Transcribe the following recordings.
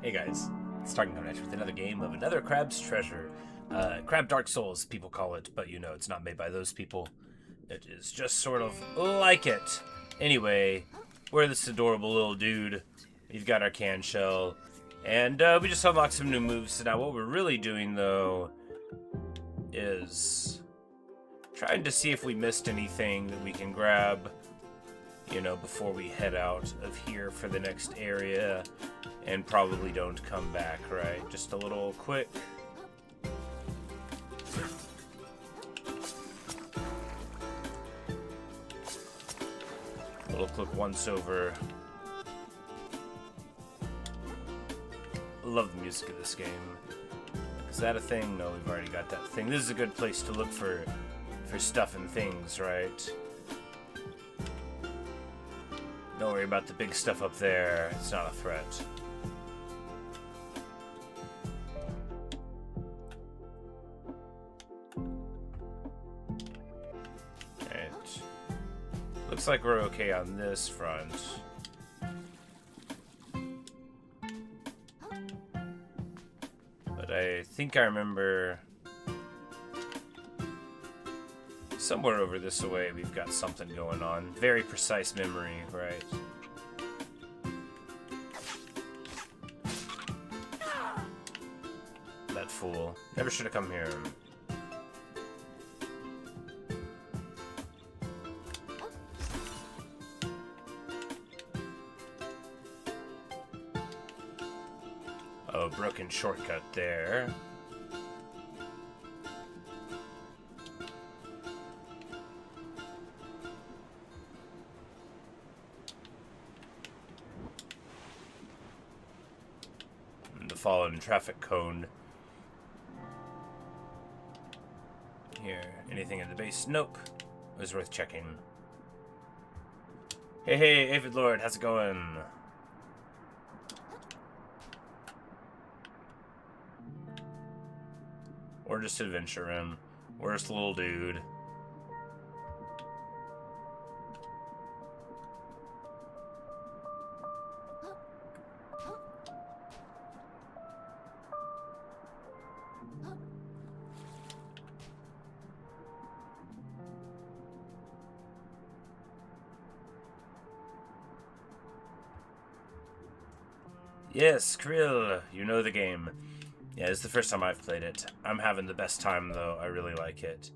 Hey guys, it's Talking About with another game of another Crab's Treasure. Crab Dark Souls, people call it, but you know it's not made by those people. It is just sort of like it. Anyway, we're this adorable little dude. We've got our can shell, and we just unlocked some new moves. So now what we're really doing, though, is trying to see if we missed anything that we can grab, you know, before we head out of here for the next area and probably don't come back, right? Just a little quick. Little quick once over. Love the music of this game. Is that a thing? No, we've already got that thing. This is a good place to look for stuff and things, right? Don't worry about the big stuff up there. It's not a threat. Alright. Looks like we're okay on this front. But I think I remember somewhere over this way we've got something going on. Very precise memory, right? That fool. Never should have come here. Oh, broken shortcut there. The fallen traffic cone. Here, anything in the base? Nope. It was worth checking. Hey, Avid Lord, how's it going? We're just adventuring. We're just a little dude. Yes, Kril, you know the game. Yeah, it's the first time I've played it. I'm having the best time, though. I really like it.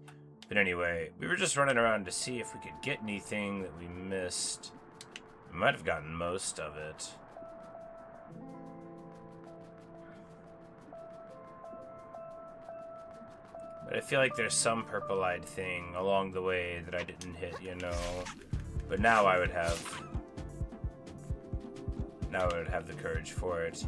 But anyway, we were just running around to see if we could get anything that we missed. We might have gotten most of it. But I feel like there's some purple-eyed thing along the way that I didn't hit, you know. But now I would have... Now I would have the courage for it.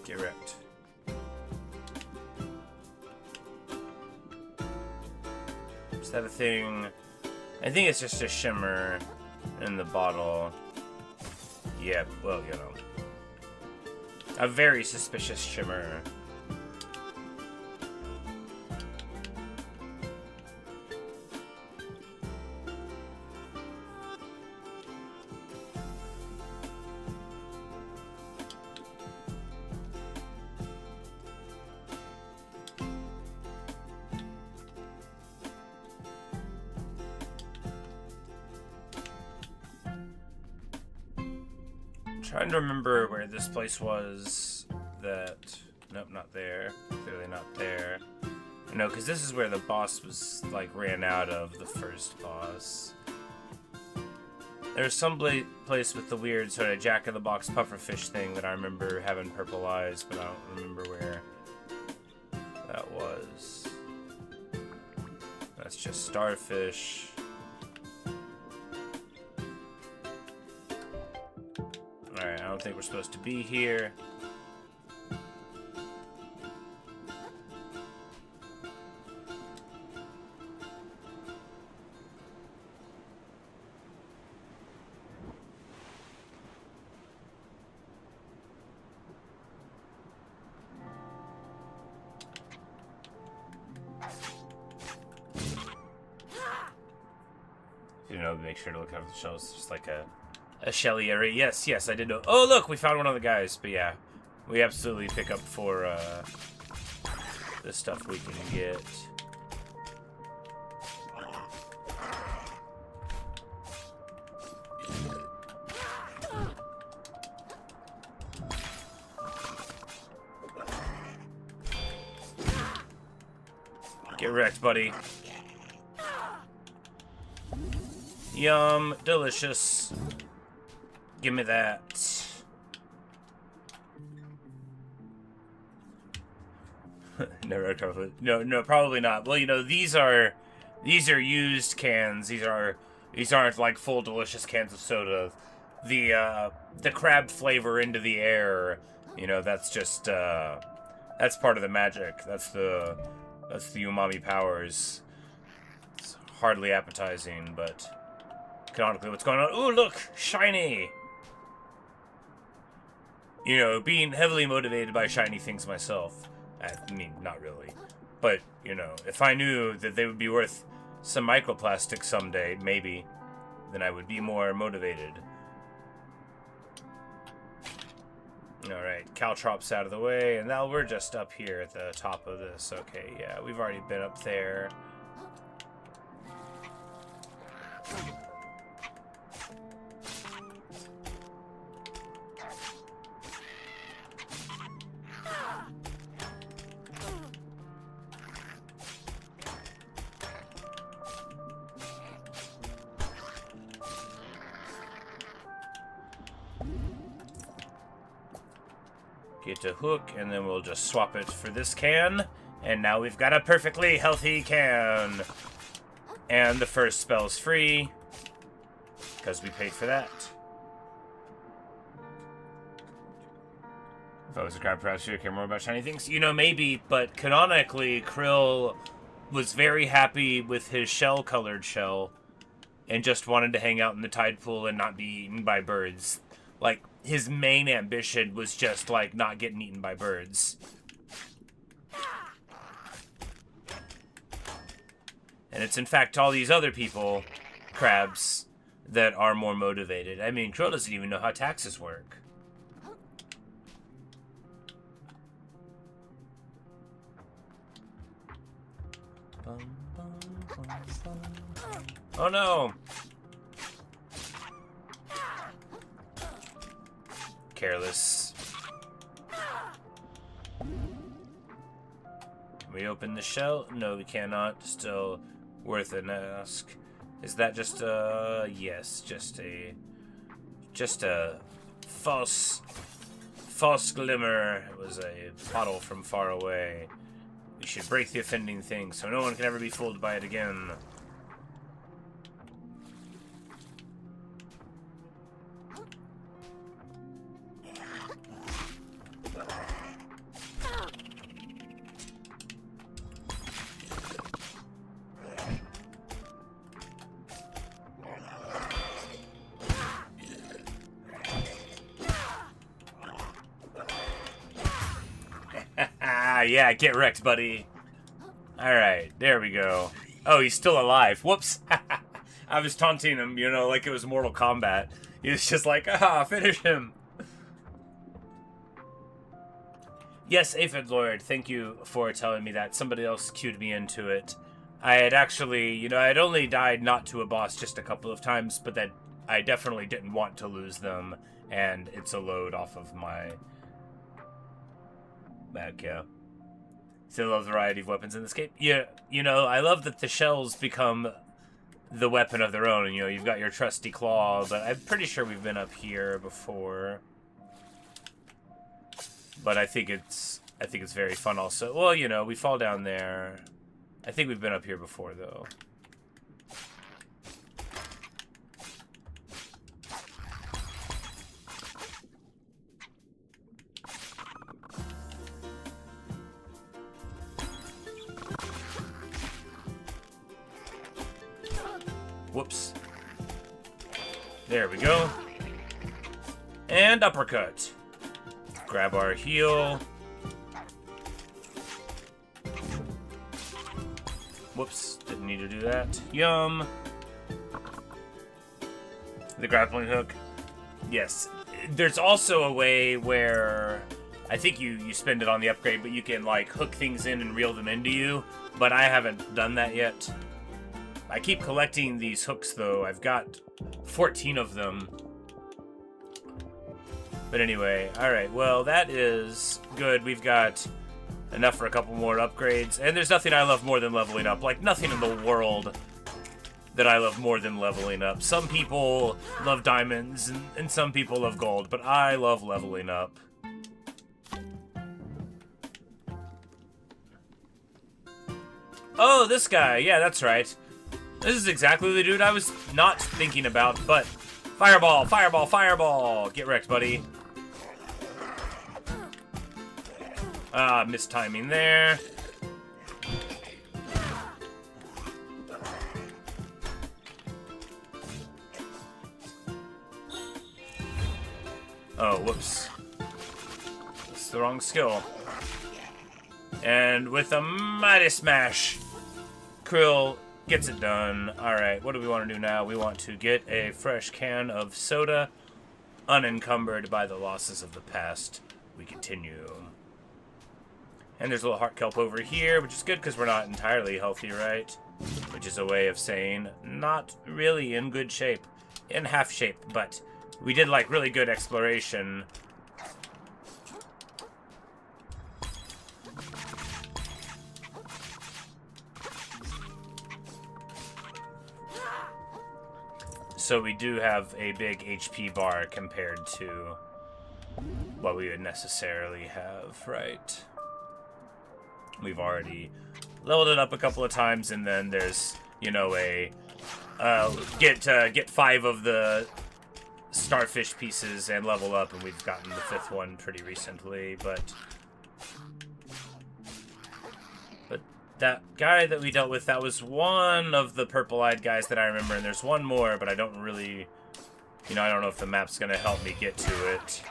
Get wrecked. Is that a thing? I think it's just a shimmer in the bottle. Yeah, well, you know. A very suspicious shimmer. Trying to remember where this place was that... Nope, not there. Clearly not there. No, because this is where the boss was, like, ran out of, the first boss. There's some place with the weird sort of jack-in-the-box pufferfish thing that I remember having purple eyes, but I don't remember where that was. That's just starfish. Alright, I don't think we're supposed to be here. You know, make sure to look out for the shells. It's just like a shelly area. Yes, yes, I did know. Oh, look, we found one of the guys. But yeah, we absolutely pick up for the stuff we can get. Get wrecked, buddy. Yum, delicious. Give me that. No, probably not. Well, you know, these are used cans. These aren't like full delicious cans of soda. The crab flavor into the air, you know, that's just that's part of the magic. That's the umami powers. It's hardly appetizing, but canonically, what's going on? Ooh, look! Shiny! You know, being heavily motivated by shiny things myself. I mean, not really. But, you know, if I knew that they would be worth some microplastics someday, maybe, then I would be more motivated. Alright, Caltrops out of the way, and now we're just up here at the top of this. Okay, yeah, we've already been up there. Get a hook, and then we'll just swap it for this can. And now we've got a perfectly healthy can. And the first spell's free, because we paid for that. If I was a crab, perhaps you'd care more about shiny things. You know, maybe, but canonically, Kril was very happy with his shell-colored shell and just wanted to hang out in the tide pool and not be eaten by birds. Like, his main ambition was just, like, not getting eaten by birds. And it's, in fact, all these other people, crabs, that are more motivated. I mean, Kril doesn't even know how taxes work. Oh, no! Careless. Can we open the shell? No, we cannot. Still worth an ask. Is that just yes, just a false glimmer. It was a bottle from far away. We should break the offending thing so no one can ever be fooled by it again. Yeah, get wrecked, buddy. Alright, there we go. Oh, he's still alive. Whoops. I was taunting him, you know, like it was Mortal Kombat. He was just like, finish him. Yes, Aphid Lord, thank you for telling me that. Somebody else cued me into it. I had actually, you know, I had only died not to a boss just a couple of times, but that I definitely didn't want to lose them, and it's a load off of my back, yeah. Still love the variety of weapons in this game. Yeah, you know, I love that the shells become the weapon of their own. You know, you've got your trusty claw, but I'm pretty sure we've been up here before. But I think it's very fun also. Well, you know, we fall down there. I think we've been up here before, though. Whoops. There we go. And uppercut. Grab our heel. Whoops, didn't need to do that. Yum. The grappling hook. Yes. There's also a way where I think you spend it on the upgrade, but you can like hook things in and reel them into you. But I haven't done that yet. I keep collecting these hooks though. I've got 14 of them. But anyway, alright, well that is good. We've got enough for a couple more upgrades. And there's nothing I love more than leveling up. Like, nothing in the world that I love more than leveling up. Some people love diamonds, and some people love gold, but I love leveling up. Oh, this guy. Yeah, that's right. This is exactly the dude I was not thinking about, but... Fireball, fireball, fireball! Get wrecked, buddy. Ah, mistiming there. Oh, whoops. It's the wrong skill. And with a mighty smash, Kril gets it done. Alright, what do we want to do now? We want to get a fresh can of soda, unencumbered by the losses of the past. We continue. And there's a little heart kelp over here, which is good because we're not entirely healthy, right? Which is a way of saying not really in good shape. In half shape, but we did like really good exploration. So we do have a big HP bar compared to what we would necessarily have, right? We've already leveled it up a couple of times, and then there's, you know, a get 5 of the starfish pieces and level up, and we've gotten the 5th one pretty recently, but that guy that we dealt with, that was one of the purple-eyed guys that I remember, and there's one more, but I don't really, you know, I don't know if the map's gonna help me get to it.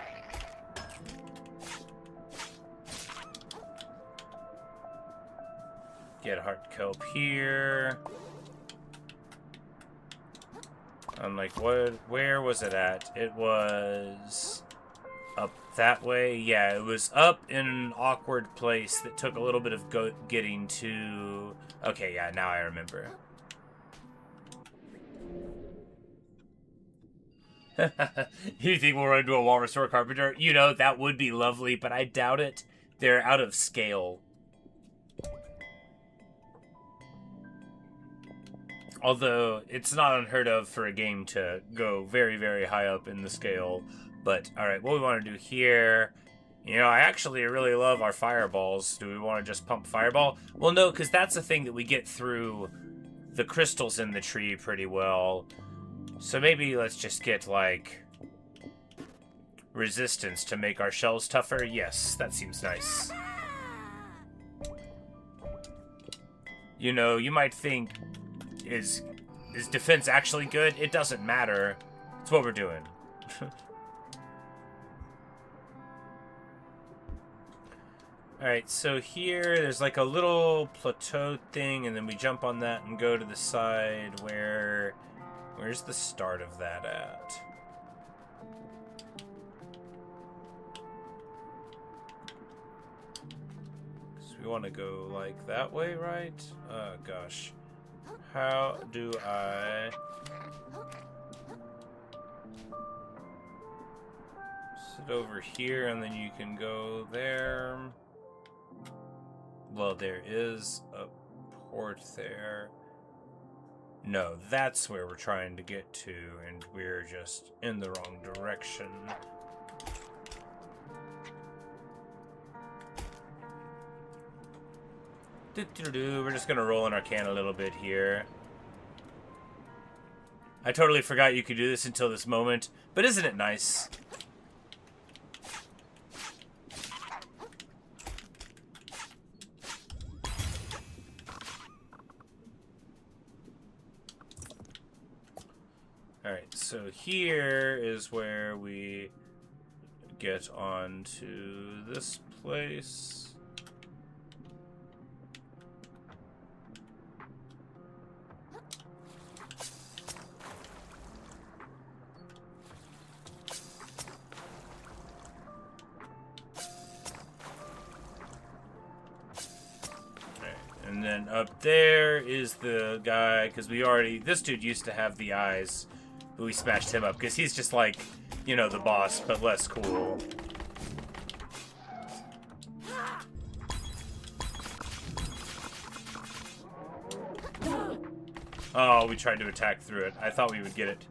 Get heart kelp here. I'm like, what? Where was it at? It was up that way. Yeah, it was up in an awkward place that took a little bit of getting to. Okay, yeah, now I remember. You think we'll run into a walrus or a carpenter? You know, that would be lovely, but I doubt it. They're out of scale. Although, it's not unheard of for a game to go very, very high up in the scale. But, alright, what we want to do here... You know, I actually really love our fireballs. Do we want to just pump fireball? Well, no, because that's the thing that we get through the crystals in the tree pretty well. So maybe let's just get, like... resistance to make our shells tougher. Yes, that seems nice. You know, you might think... Is defense actually good? It doesn't matter. It's what we're doing. Alright, so here there's like a little plateau thing, and then we jump on that and go to the side where... Where's the start of that at? So we want to go like that way, right? Oh, gosh. How do I sit over here and then you can go there? Well, there is a port there. No, that's where we're trying to get to, and we're just in the wrong direction. We're just gonna roll in our can a little bit here. I totally forgot you could do this until this moment, but isn't it nice? Alright, so here is where we get on to this place. then up there is the guy, because we already... This dude used to have the eyes, but we smashed him up, because he's just like, you know, the boss, but less cool. Oh, we tried to attack through it. I thought we would get it.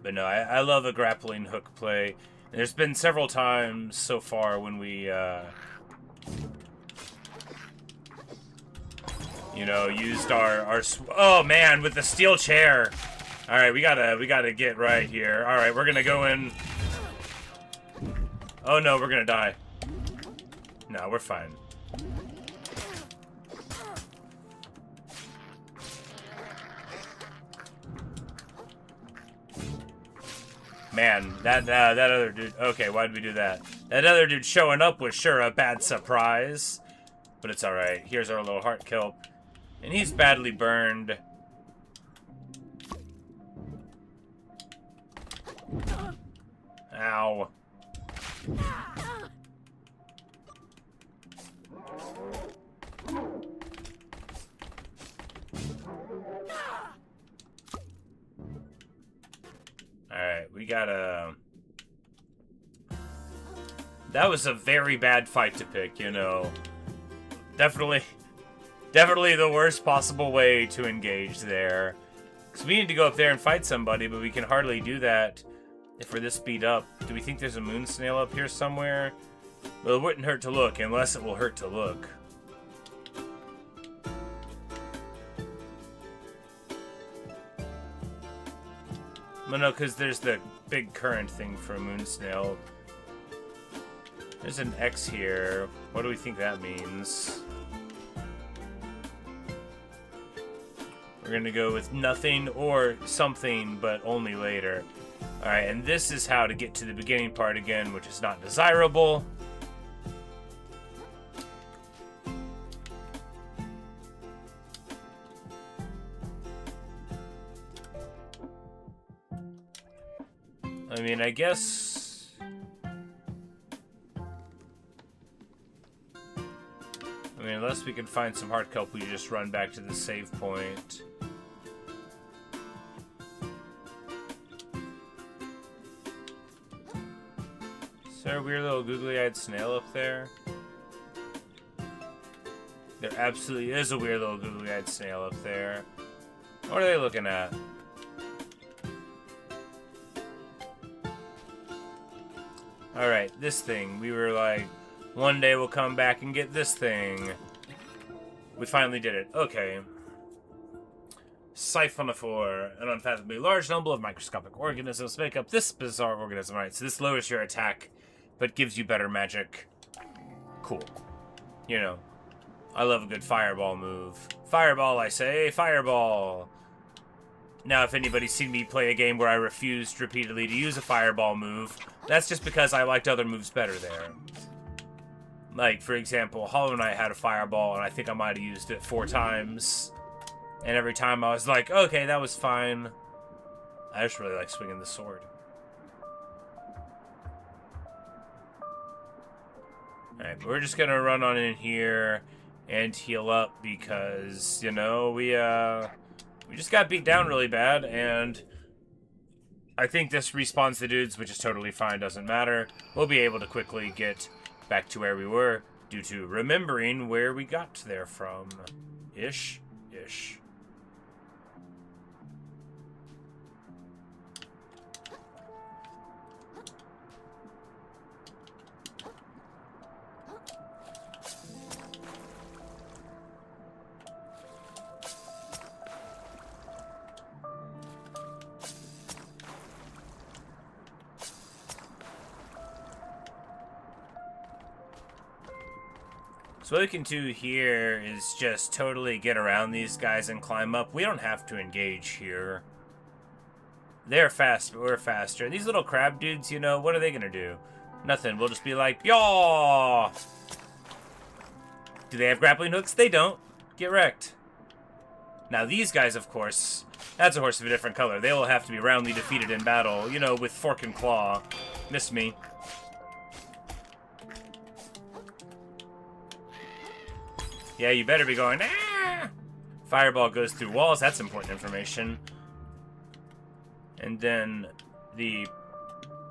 But no, I love a grappling hook play. There's been several times so far when we, you know, used our oh man, with the steel chair. All right, we gotta get right here. All right, we're gonna go in. Oh no, we're gonna die. No, we're fine. Man, that other dude... Okay, why did we do that? That other dude showing up was sure a bad surprise. But it's alright. Here's our little heart kelp. And he's badly burned. Ow. Alright, we gotta... That was a very bad fight to pick, you know. Definitely the worst possible way to engage there. Because we need to go up there and fight somebody, but we can hardly do that if we're this beat up. Do we think there's a moon snail up here somewhere? Well, it wouldn't hurt to look, unless it will hurt to look. Well, no, because there's the big current thing for a moon snail. There's an X here. What do we think that means? We're gonna go with nothing or something, but only later. Alright, and this is how to get to the beginning part again, which is not desirable. I mean, I guess... I mean, unless we can find some heart kelp, we just run back to the save point. Is there a weird little googly-eyed snail up there? There absolutely is a weird little googly-eyed snail up there. What are they looking at? Alright, this thing. We were like, one day we'll come back and get this thing. We finally did it. Okay. Siphonophore. An unfathomably large number of microscopic organisms make up this bizarre organism. Alright, so this lowers your attack, but gives you better magic. Cool. You know, I love a good fireball move. Fireball, I say. Fireball! Now, if anybody's seen me play a game where I refused repeatedly to use a fireball move, that's just because I liked other moves better there. Like, for example, Hollow Knight had a fireball, and I think I might have used it 4 times. And every time I was like, okay, that was fine. I just really like swinging the sword. Alright, we're just gonna run on in here and heal up because, you know, we just got beat down really bad, and I think this respawns the dudes, which is totally fine, doesn't matter. We'll be able to quickly get back to where we were due to remembering where we got there from. Ish. So what we can do here is just totally get around these guys and climb up. We don't have to engage here. They're fast, but we're faster. These little crab dudes, you know, what are they gonna do? Nothing. We'll just be like, yaw! Do they have grappling hooks? They don't. Get wrecked. Now these guys, of course, that's a horse of a different color. They will have to be roundly defeated in battle, you know, with fork and claw. Missed me. Yeah, you better be going, ah! Fireball goes through walls. That's important information. And then the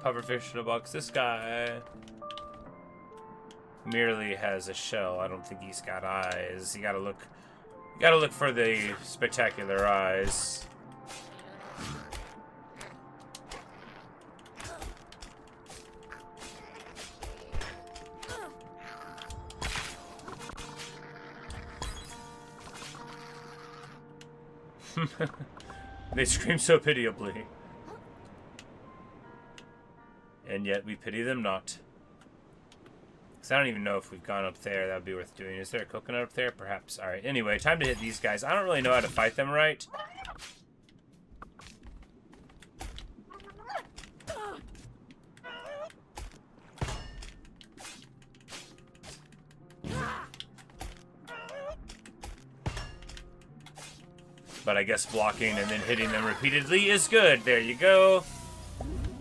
pufferfish in a box. This guy merely has a shell. I don't think he's got eyes. You gotta look for the spectacular eyes. They scream so pitiably. And yet we pity them not. Because I don't even know if we've gone up there. That would be worth doing. Is there a coconut up there? Perhaps. Alright, anyway, time to hit these guys. I don't really know how to fight them right. But I guess blocking and then hitting them repeatedly is good. There you go.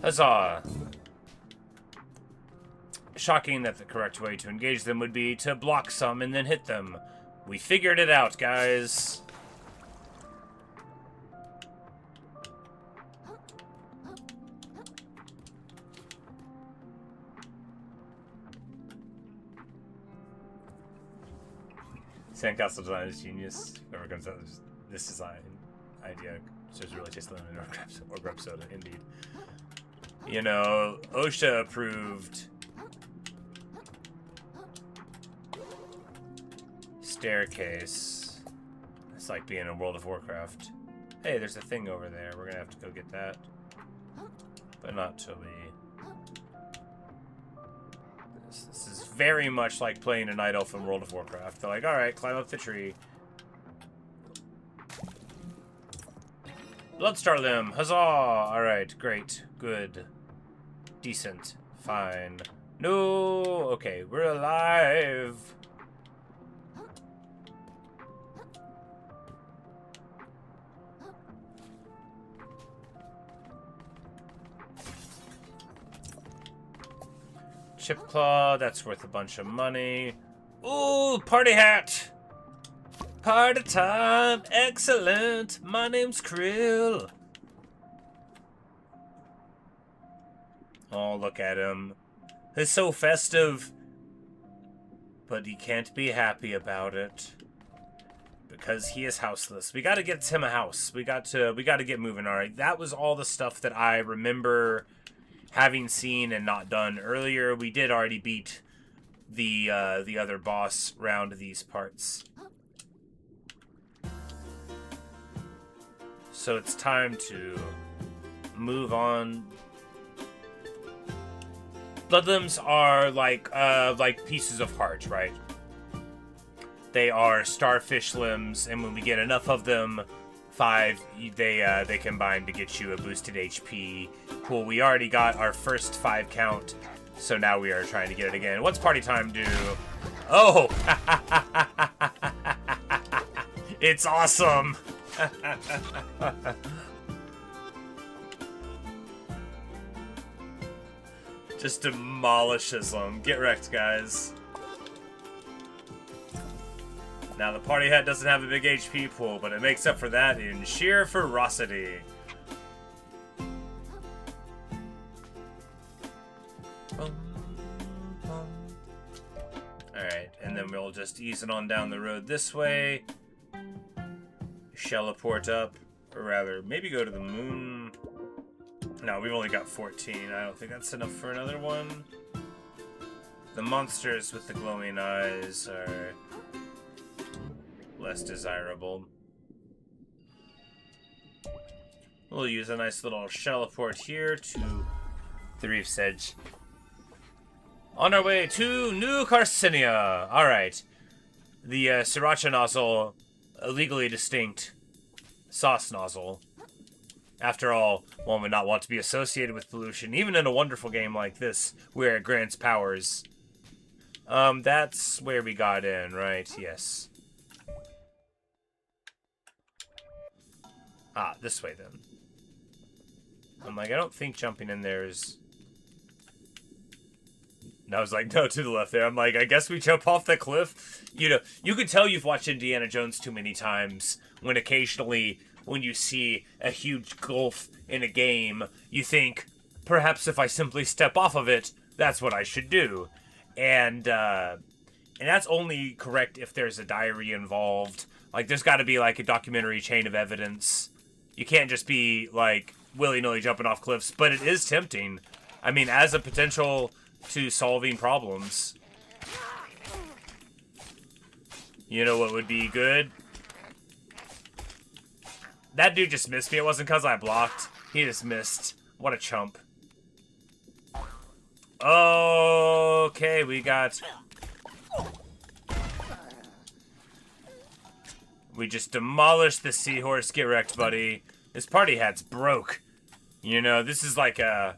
Huzzah. Shocking that the correct way to engage them would be to block some and then hit them. We figured it out, guys. Sandcastle design is genius. Whoever comes out with this design idea serves really tastes lemon or grub soda, indeed. You know, OSHA approved staircase. It's like being in World of Warcraft. Hey, there's a thing over there. We're gonna have to go get that. But not till we... This is very much like playing a Night Elf in World of Warcraft. They're like, alright, climb up the tree. Bloodstar Limb! Huzzah! Alright, great. Good. Decent. Fine. No! Okay, we're alive! Chipclaw, that's worth a bunch of money. Ooh, party hat! Party time! Excellent! My name's Kril. Oh, look at him. He's so festive. But he can't be happy about it. Because he is houseless. We gotta get him a house. We gotta get moving, alright. That was all the stuff that I remember having seen and not done earlier. We did already beat the other boss round these parts. So it's time to move on. Bloodlimbs are like pieces of heart, right? They are starfish limbs, and when we get enough of them, 5, they combine to get you a boosted HP. Cool, we already got our first 5 count, so now we are trying to get it again. What's party time do? Oh! It's awesome! Just demolishes them. Get wrecked, guys. Now, the party hat doesn't have a big HP pool, but it makes up for that in sheer ferocity. Alright, and then we'll just ease it on down the road this way. Shelleport up, or rather, maybe go to the moon. No, we've only got 14. I don't think that's enough for another one. The monsters with the glowing eyes are less desirable. We'll use a nice little shelleport here to the Reef's Edge. On our way to New Carcinia. Alright. The Sriracha nozzle, a legally distinct sauce nozzle. After all, one would not want to be associated with pollution, even in a wonderful game like this, where it grants powers. That's where we got in, right? Yes. Ah, this way then. I'm like, I don't think jumping in there is... And I was like, no, to the left there. I'm like, I guess we jump off the cliff. You know, you could tell you've watched Indiana Jones too many times when occasionally, when you see a huge gulf in a game, you think, perhaps if I simply step off of it, that's what I should do. And that's only correct if there's a diary involved. Like, there's got to be, like, a documentary chain of evidence. You can't just be, like, willy-nilly jumping off cliffs, but it is tempting. I mean, as a potential to solving problems. You know what would be good? That dude just missed me. It wasn't because I blocked. He just missed. What a chump. Okay, we got... We just demolished the seahorse. Get wrecked, buddy. This party hat's broke. You know, this is like a...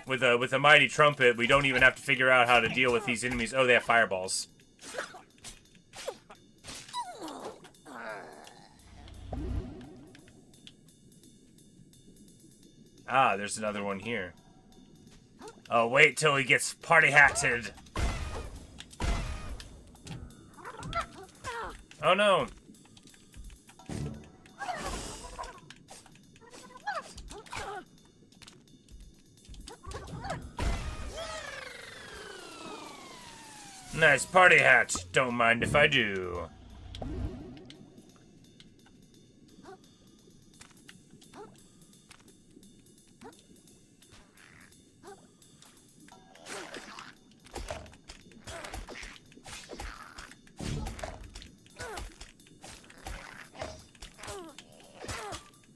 With a mighty trumpet, we don't even have to figure out how to deal with these enemies. Oh, they have fireballs. Ah, there's another one here. Oh, wait till he gets party hatted. Oh no. Nice party hat. Don't mind if I do.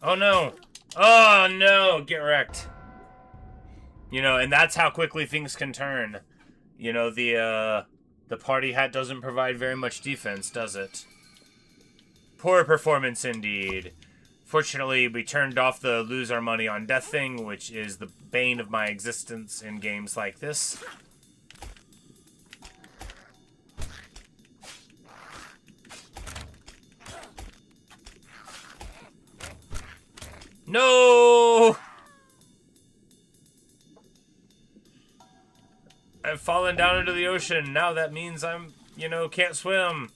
Oh no. Oh no. Get wrecked. You know, and that's how quickly things can turn. You know, the party hat doesn't provide very much defense, does it? Poor performance indeed. Fortunately, we turned off the lose our money on death thing, which is the bane of my existence in games like this. No! I've fallen down into the ocean. Now that means I'm, you know, can't swim.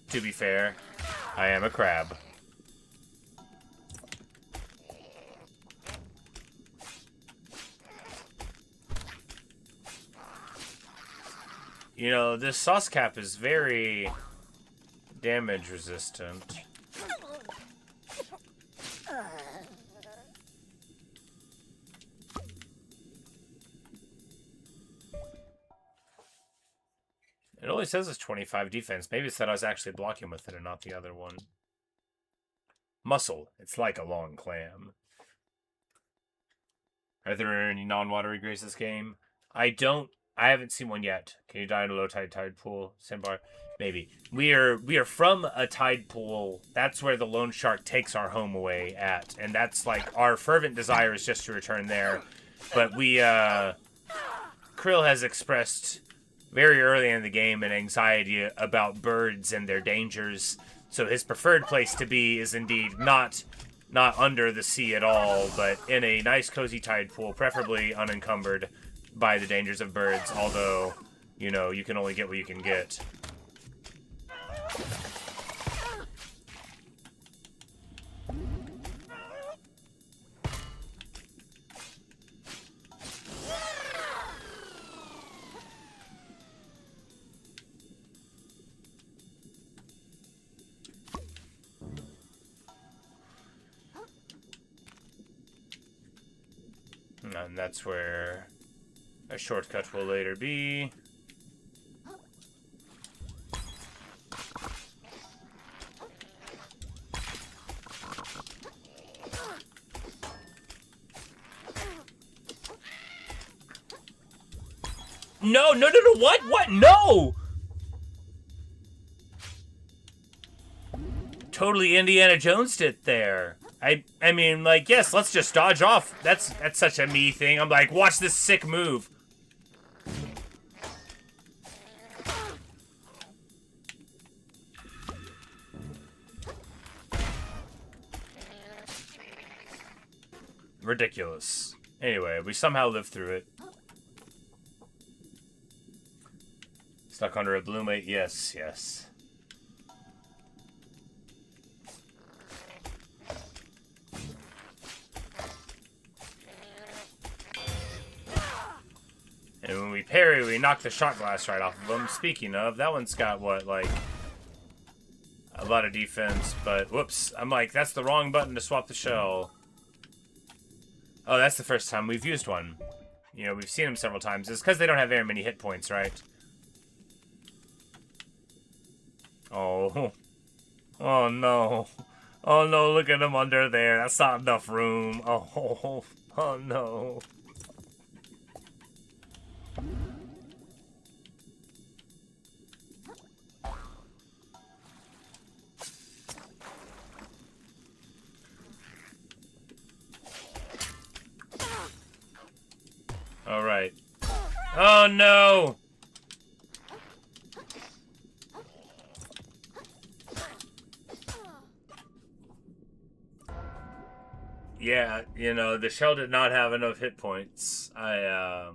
To be fair, I am a crab. You know, this sauce cap is very damage resistant. It only says it's 25 defense. Maybe it's that I was actually blocking with it and not the other one. Muscle. It's like a long clam. Are there any non-watery grays this game? I haven't seen one yet. Can you die in a low tide pool? Sandbar? Maybe. We are from a tide pool. That's where the loan shark takes our home away at. And that's like our fervent desire is just to return there. But Kril has expressed very early in the game an anxiety about birds and their dangers. So his preferred place to be is indeed not under the sea at all, but in a nice cozy tide pool, preferably unencumbered by the dangers of birds, although, you know, you can only get what you can get. And that's where a shortcut will later be. No, what? No! Totally Indiana Jones'd it there. I mean, like, yes, let's just dodge off. That's such a me thing. I'm like, watch this sick move. Ridiculous. Anyway, we somehow lived through it. Stuck under a blue mate? Yes, yes. And when we parry, we knock the shot glass right off of him. Speaking of, that one's got, what, like, a lot of defense, but, whoops. I'm like, that's the wrong button to swap the shell. Oh, that's the first time we've used one. You know, we've seen them several times. It's because they don't have very many hit points, right? Oh. Oh, no. Oh, no, look at him under there. That's not enough room. Oh, oh no. All right. Oh, no! Yeah, you know, the shell did not have enough hit points. I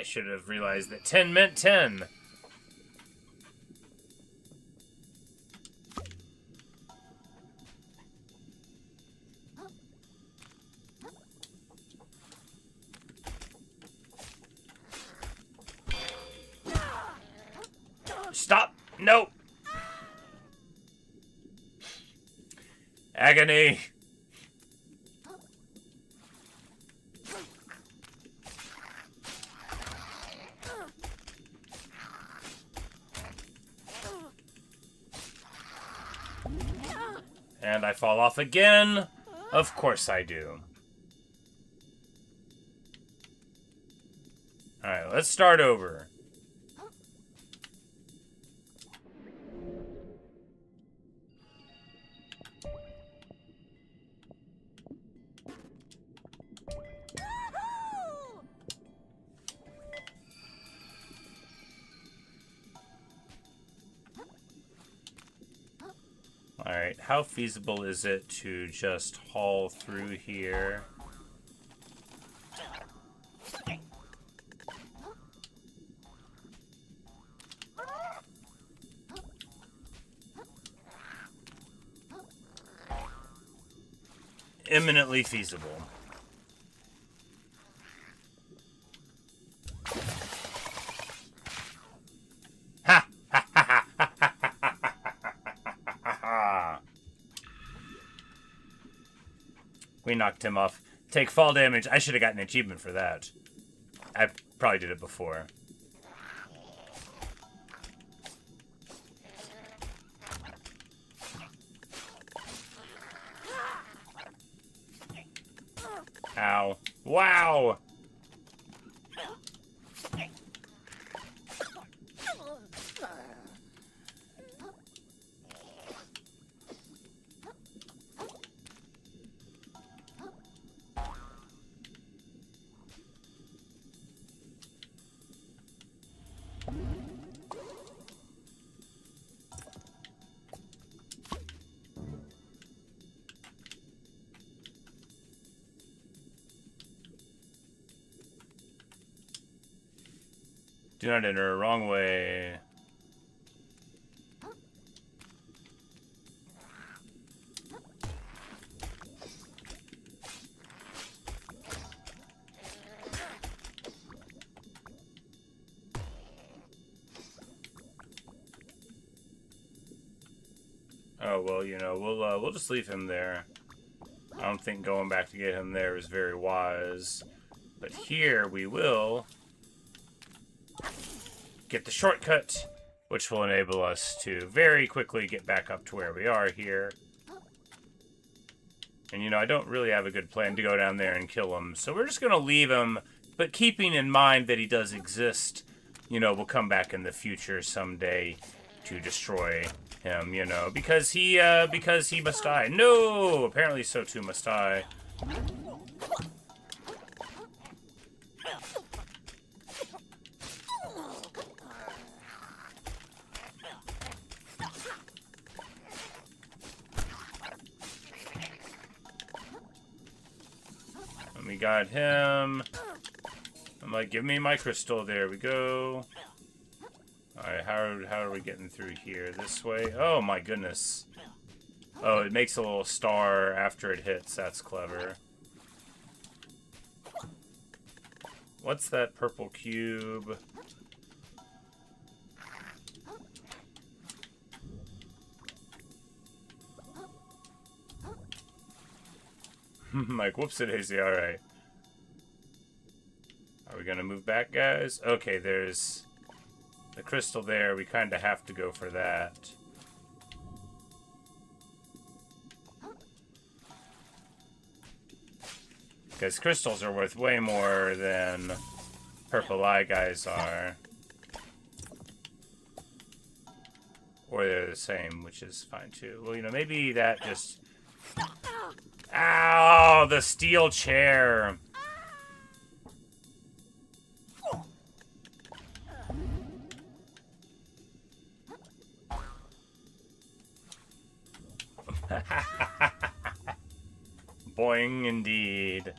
should have realized that 10 meant 10. Stop! No! Agony! And I fall off again. Of course I do. Alright, let's start over. Alright, how feasible is it to just haul through here? Eminently feasible. We knocked him off. Take fall damage. I should have gotten an achievement for that. I probably did it before. Ow. Wow! Do not enter. Wrong way. Oh, well, you know, we'll just leave him there. I don't think going back to get him there is very wise. But here we will get the shortcut, which will enable us to very quickly get back up to where we are here. And, you know, I don't really have a good plan to go down there and kill him, so we're just going to leave him, but keeping in mind that he does exist. You know, we'll come back in the future someday to destroy him, you know, because he must die. No! Apparently so too must I. And we got him. I'm like, give me my crystal. There we go. Alright, how are we getting through here? This way? Oh my goodness. Oh, it makes a little star after it hits. That's clever. What's that purple cube? Like, whoops-a-daisy, alright. Are we gonna move back, guys? Okay, there's the crystal there. We kind of have to go for that. Because crystals are worth way more than purple eye guys are. Or they're the same, which is fine too. Well, you know, maybe that just... Ow! The steel chair! Boing, indeed.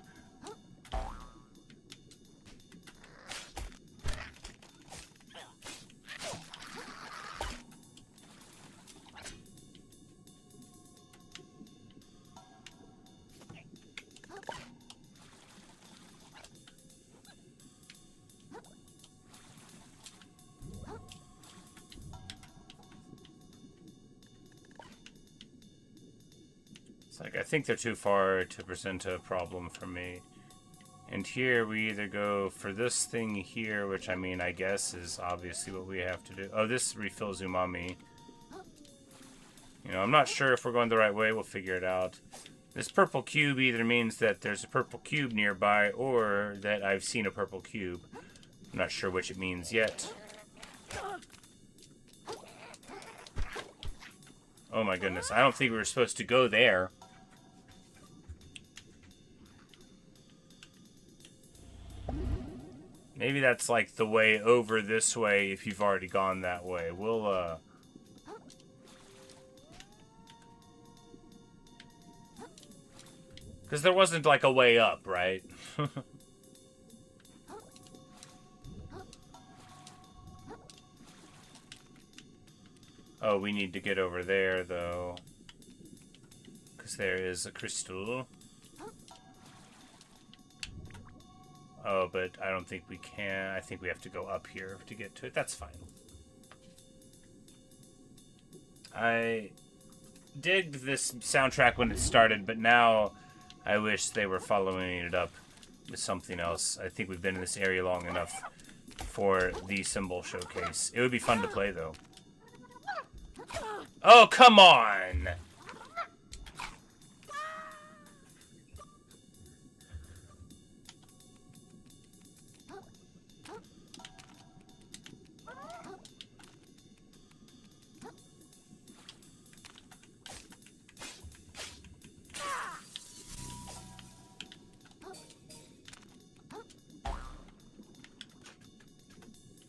Like, I think they're too far to present a problem for me. And here we either go for this thing here, which I mean, I guess is obviously what we have to do. Oh, this refills umami. You know, I'm not sure if we're going the right way. We'll figure it out. This purple cube either means that there's a purple cube nearby or that I've seen a purple cube. I'm not sure which it means yet. Oh my goodness. I don't think we were supposed to go there. Maybe that's like the way over this way if you've already gone that way. We'll, because there wasn't like a way up, right? Oh, we need to get over there, though. Because there is a crystal. Oh, but I don't think we can. I think we have to go up here to get to it. That's fine. I digged this soundtrack when it started, but now I wish they were following it up with something else. I think we've been in this area long enough for the symbol showcase. It would be fun to play, though. Oh, come on!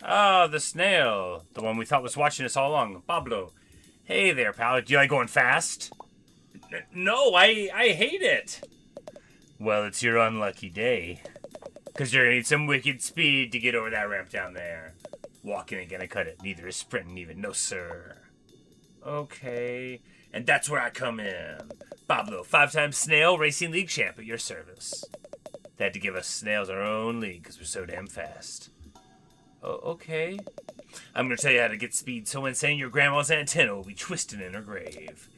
Ah, the snail. The one we thought was watching us all along. Pablo. Hey there, pal. Do you like going fast? No, I hate it. Well, it's your unlucky day. Because you're going to need some wicked speed to get over that ramp down there. Walking ain't going to cut it. Neither is sprinting even. No, sir. Okay. And that's where I come in. Pablo, 5-time Snail Racing League champ at your service. They had to give us snails our own league because we're so damn fast. Oh, okay. I'm going to tell you how to get speed so insane your grandma's antenna will be twisted in her grave.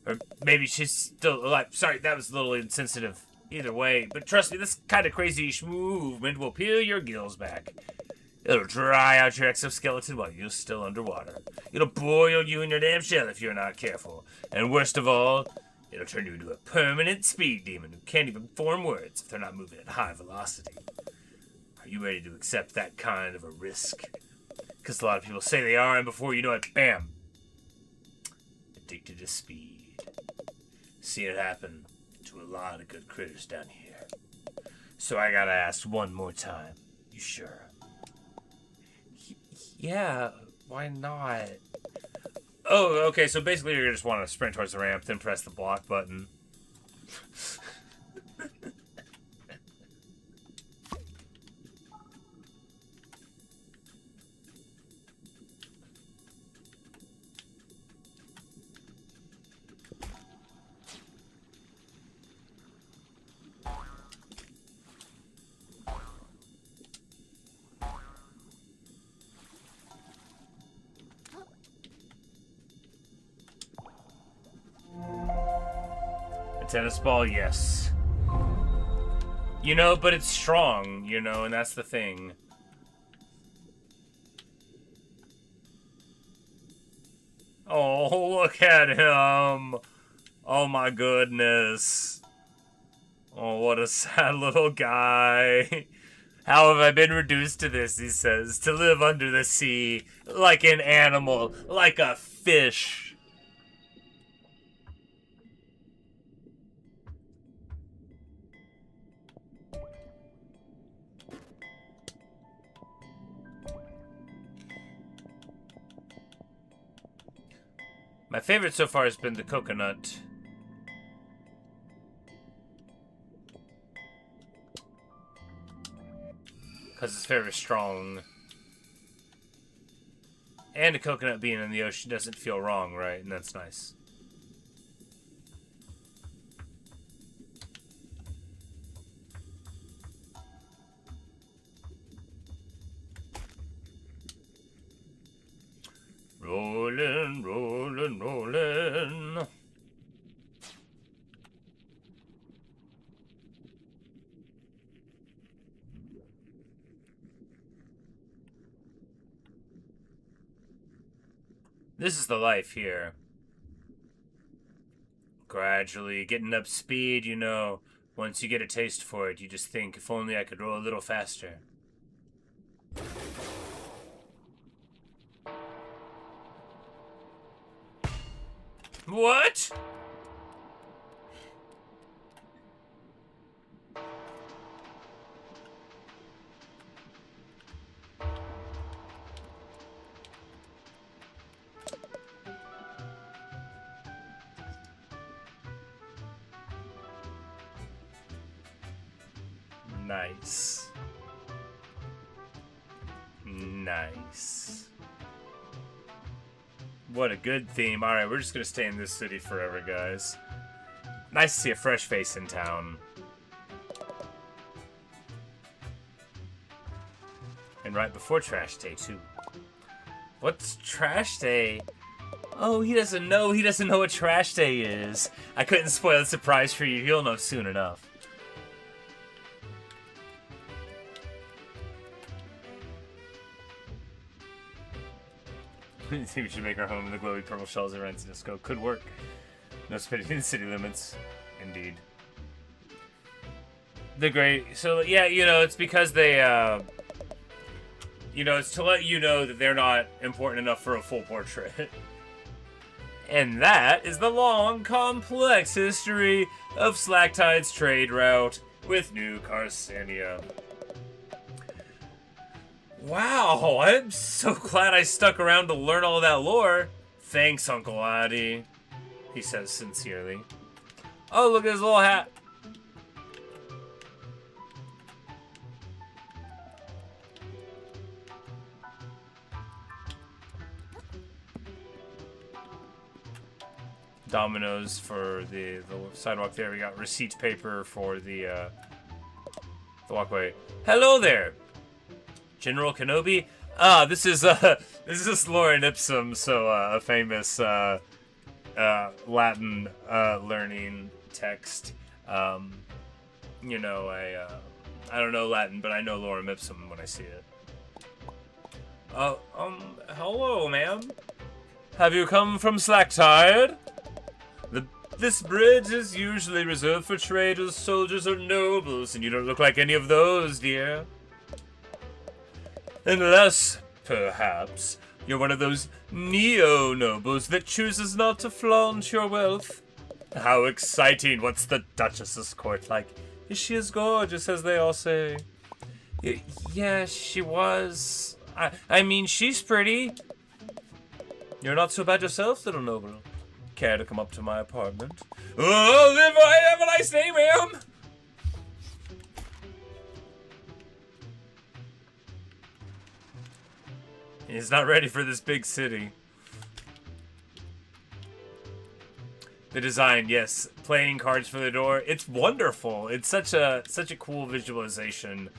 Or maybe she's still alive. Sorry, that was a little insensitive. Either way, but trust me, this kind of crazy movement will peel your gills back. It'll dry out your exoskeleton while you're still underwater. It'll boil you in your damn shell if you're not careful. And worst of all, it'll turn you into a permanent speed demon who can't even form words if they're not moving at high velocity. Are you ready to accept that kind of a risk? Because a lot of people say they are, and before you know it, bam, addicted to speed. See it happen to a lot of good critters down here. So I gotta ask one more time. You sure? Yeah, why not? Oh, okay, so basically you're gonna just want to sprint towards the ramp, then press the block button. Tennis ball, yes. You know, but it's strong, you know, and that's the thing. Oh, look at him. Oh my goodness. Oh, what a sad little guy. How have I been reduced to this, he says, to live under the sea, like an animal, like a fish. My favorite so far has been the coconut. Because it's very strong. And a coconut being in the ocean doesn't feel wrong, right? And that's nice. Rollin', rollin', rollin'. This is the life here. Gradually getting up speed, you know. Once you get a taste for it, you just think, if only I could roll a little faster. What? Nice. Nice. What a good theme. Alright, we're just gonna stay in this city forever, guys. Nice to see a fresh face in town. And right before Trash Day, too. What's Trash Day? Oh, he doesn't know. He doesn't know what Trash Day is. I couldn't spoil the surprise for you. He'll know soon enough. I think we should make our home in the glowy purple shells of Rancisco. Could work. No spitting in city limits. Indeed. The great... So, yeah, you know, it's because they, you know, it's to let you know that they're not important enough for a full portrait. And that is the long, complex history of Slacktide's trade route with New Carcinia. Wow, I'm so glad I stuck around to learn all that lore. Thanks, Uncle Addy, he says sincerely. Oh, look at his little hat. Dominoes for the sidewalk there. We got receipt paper for the walkway. Hello there, General Kenobi. This is Lorem Ipsum, so a famous Latin learning text. You know, I don't know Latin, but I know Lorem Ipsum when I see it. Hello, ma'am. Have you come from Slacktide? This bridge is usually reserved for traders, soldiers, or nobles, and you don't look like any of those, dear. Unless, perhaps, You're one of those neo-nobles that chooses not to flaunt your wealth. How exciting. What's the Duchess's court like? Is she as gorgeous as they all say? Yeah, she was. I mean, she's pretty. You're not so bad yourself, little noble. Care to come up to my apartment? Oh, have a nice day, ma'am! He's not ready for this big city. The design, yes. Playing cards for the door. It's wonderful. It's such a cool visualization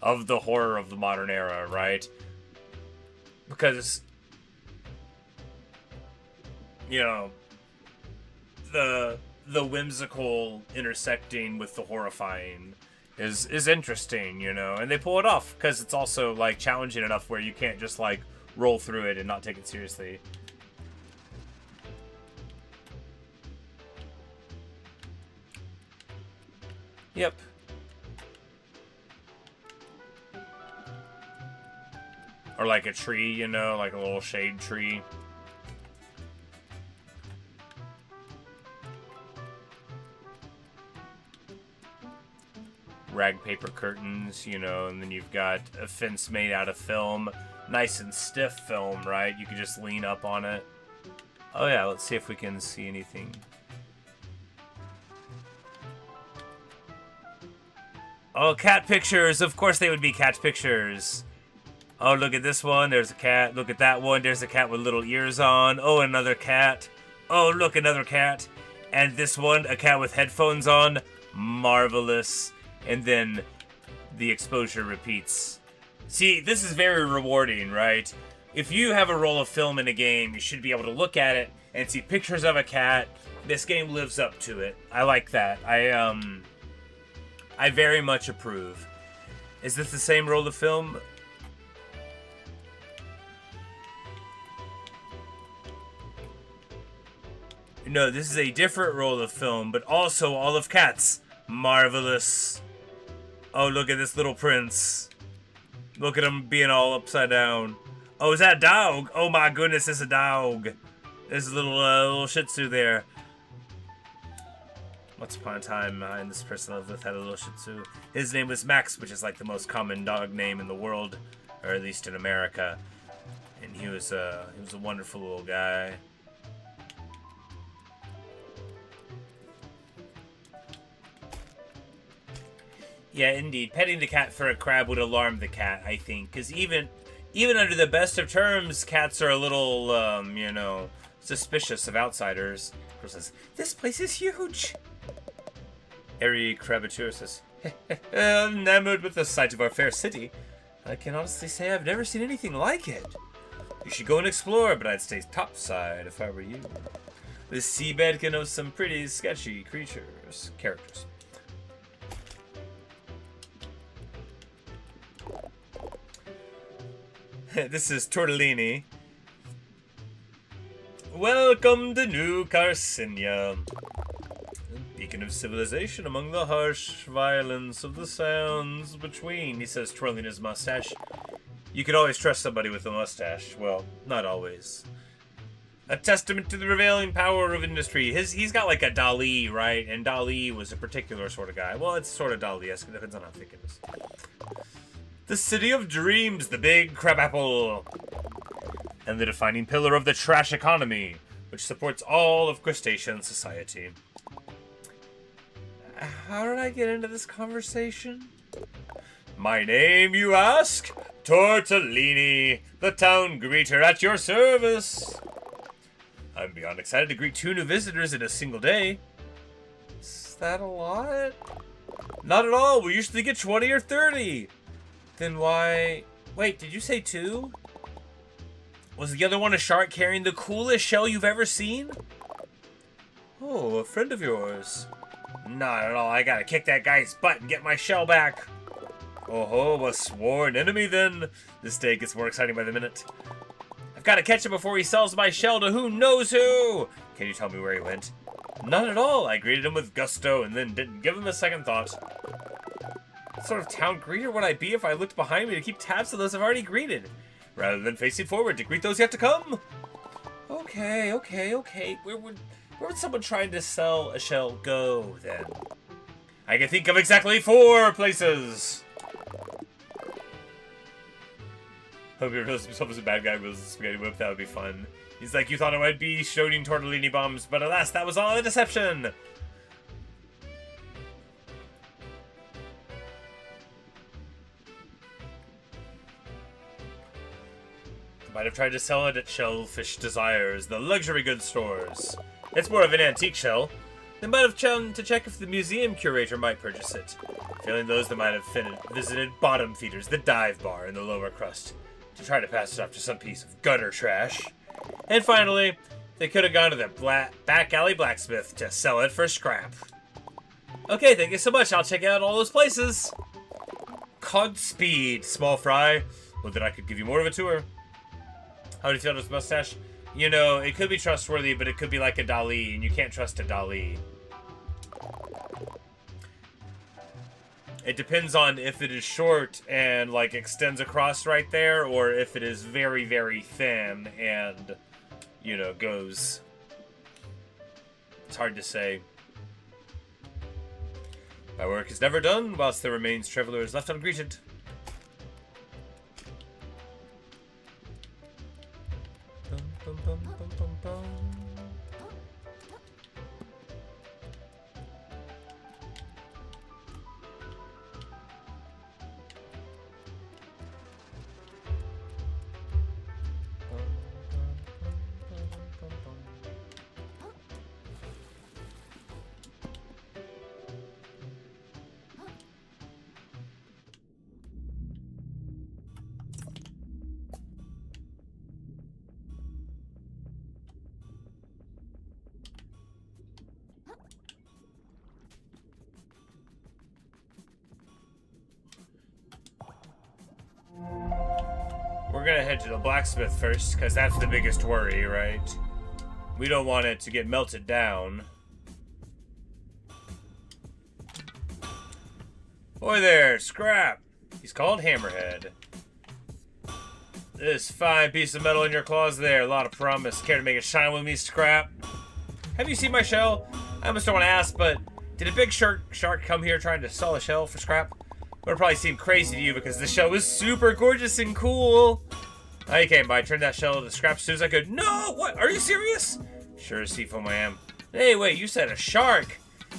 of the horror of the modern era, right? Because, you know, the whimsical intersecting with the horrifying is interesting, you know, and they pull it off because it's also like challenging enough where you can't just like roll through it and not take it seriously. Yep. Or like a tree, you know, like a little shade tree. Rag paper curtains, you know, and then you've got a fence made out of film. Nice and stiff film, right? You can just lean up on it. Oh yeah, let's see if we can see anything. Oh, cat pictures! Of course they would be cat pictures. Oh, look at this one. There's a cat. Look at that one. There's a cat with little ears on. Oh, another cat. Oh, look, another cat. And this one, a cat with headphones on. Marvelous. And then the exposure repeats. See, this is very rewarding, right? If you have a roll of film in a game, you should be able to look at it and see pictures of a cat. This game lives up to it. I like that. I very much approve. Is this the same roll of film? No, this is a different roll of film, but also all of cats. Marvelous. Oh, look at this little prince. Look at him being all upside down. Oh, is that a dog? Oh my goodness, it's a dog. There's a little Shih Tzu there. Once upon a time, and this person I lived with had a little Shih Tzu. His name was Max, which is like the most common dog name in the world, or at least in America. And he was a wonderful little guy. Yeah, indeed. Petting the cat for a crab would alarm the cat, I think. Because even under the best of terms, cats are a little, you know, suspicious of outsiders. Kril says, "This place is huge." Airy Crabature says, "Enamored with the sight of our fair city. I can honestly say I've never seen anything like it. You should go and explore, but I'd stay topside if I were you. This seabed can host some pretty sketchy characters. This is Tortellini. Welcome to New Carcinia. Beacon of civilization among the harsh violence of the sounds between, he says, twirling his mustache. You can always trust somebody with a mustache. Well, not always. A testament to the prevailing power of industry. He's got like a Dali, right? And Dali was a particular sort of guy. Well, it's sort of Dali-esque. It depends on how thick it is. The city of dreams, the big crabapple. And the defining pillar of the trash economy, which supports all of crustacean society. How did I get into this conversation? My name, you ask? Tortellini, the town greeter at your service. I'm beyond excited to greet 2 new visitors in a single day. Is that a lot? Not at all. We usually get 20 or 30. Then why... Wait, did you say 2? Was the other one a shark carrying the coolest shell you've ever seen? Oh, a friend of yours. Not at all. I gotta kick that guy's butt and get my shell back. Oh, a sworn enemy then. This day gets more exciting by the minute. I've gotta catch him before he sells my shell to who knows who. Can you tell me where he went? Not at all. I greeted him with gusto and then didn't give him a second thought. What sort of town greeter would I be if I looked behind me to keep tabs on those I've already greeted? rather than facing forward to greet those yet to come. Okay. Where would someone trying to sell a shell go, then? I can think of exactly 4 places! Hope he reveals himself as a bad guy with a spaghetti whip. That would be fun. He's like, you thought it would be shooting tortellini bombs, but alas, that was all a deception! Might have tried to sell it at Shellfish Desires, the luxury goods stores. It's more of an antique shell. They might have chosen to check if the museum curator might purchase it. Failing those, they might have visited bottom feeders, the dive bar in the lower crust, to try to pass it off to some piece of gutter trash. And finally, they could have gone to the back alley blacksmith to sell it for scrap. Okay, thank you so much. I'll check out all those places. Godspeed, small fry. Well, then I could give you more of a tour. How do you feel about his mustache? You know, it could be trustworthy, but it could be like a Dali, and you can't trust a Dali. It depends on if it is short and, like, extends across right there, or if it is very, very thin and, you know, goes. It's hard to say. My work is never done, whilst there remains travelers left ungreeted. Bum, bum, bum, bum, bum, bum. We're gonna head to the blacksmith first, because that's the biggest worry, right? We don't want it to get melted down. Boy there, Scrap! He's called Hammerhead. This fine piece of metal in your claws there, a lot of promise. Care to make it shine with me, Scrap? Have you seen my shell? I almost don't want to ask, but did a big shark come here trying to sell a shell for scrap? It would probably seem crazy to you because the shell was super gorgeous and cool. I came by, turned that shell to scrap as soon as I could. No! What? Are you serious? Sure as seafoam I am. Hey, wait, you said a shark.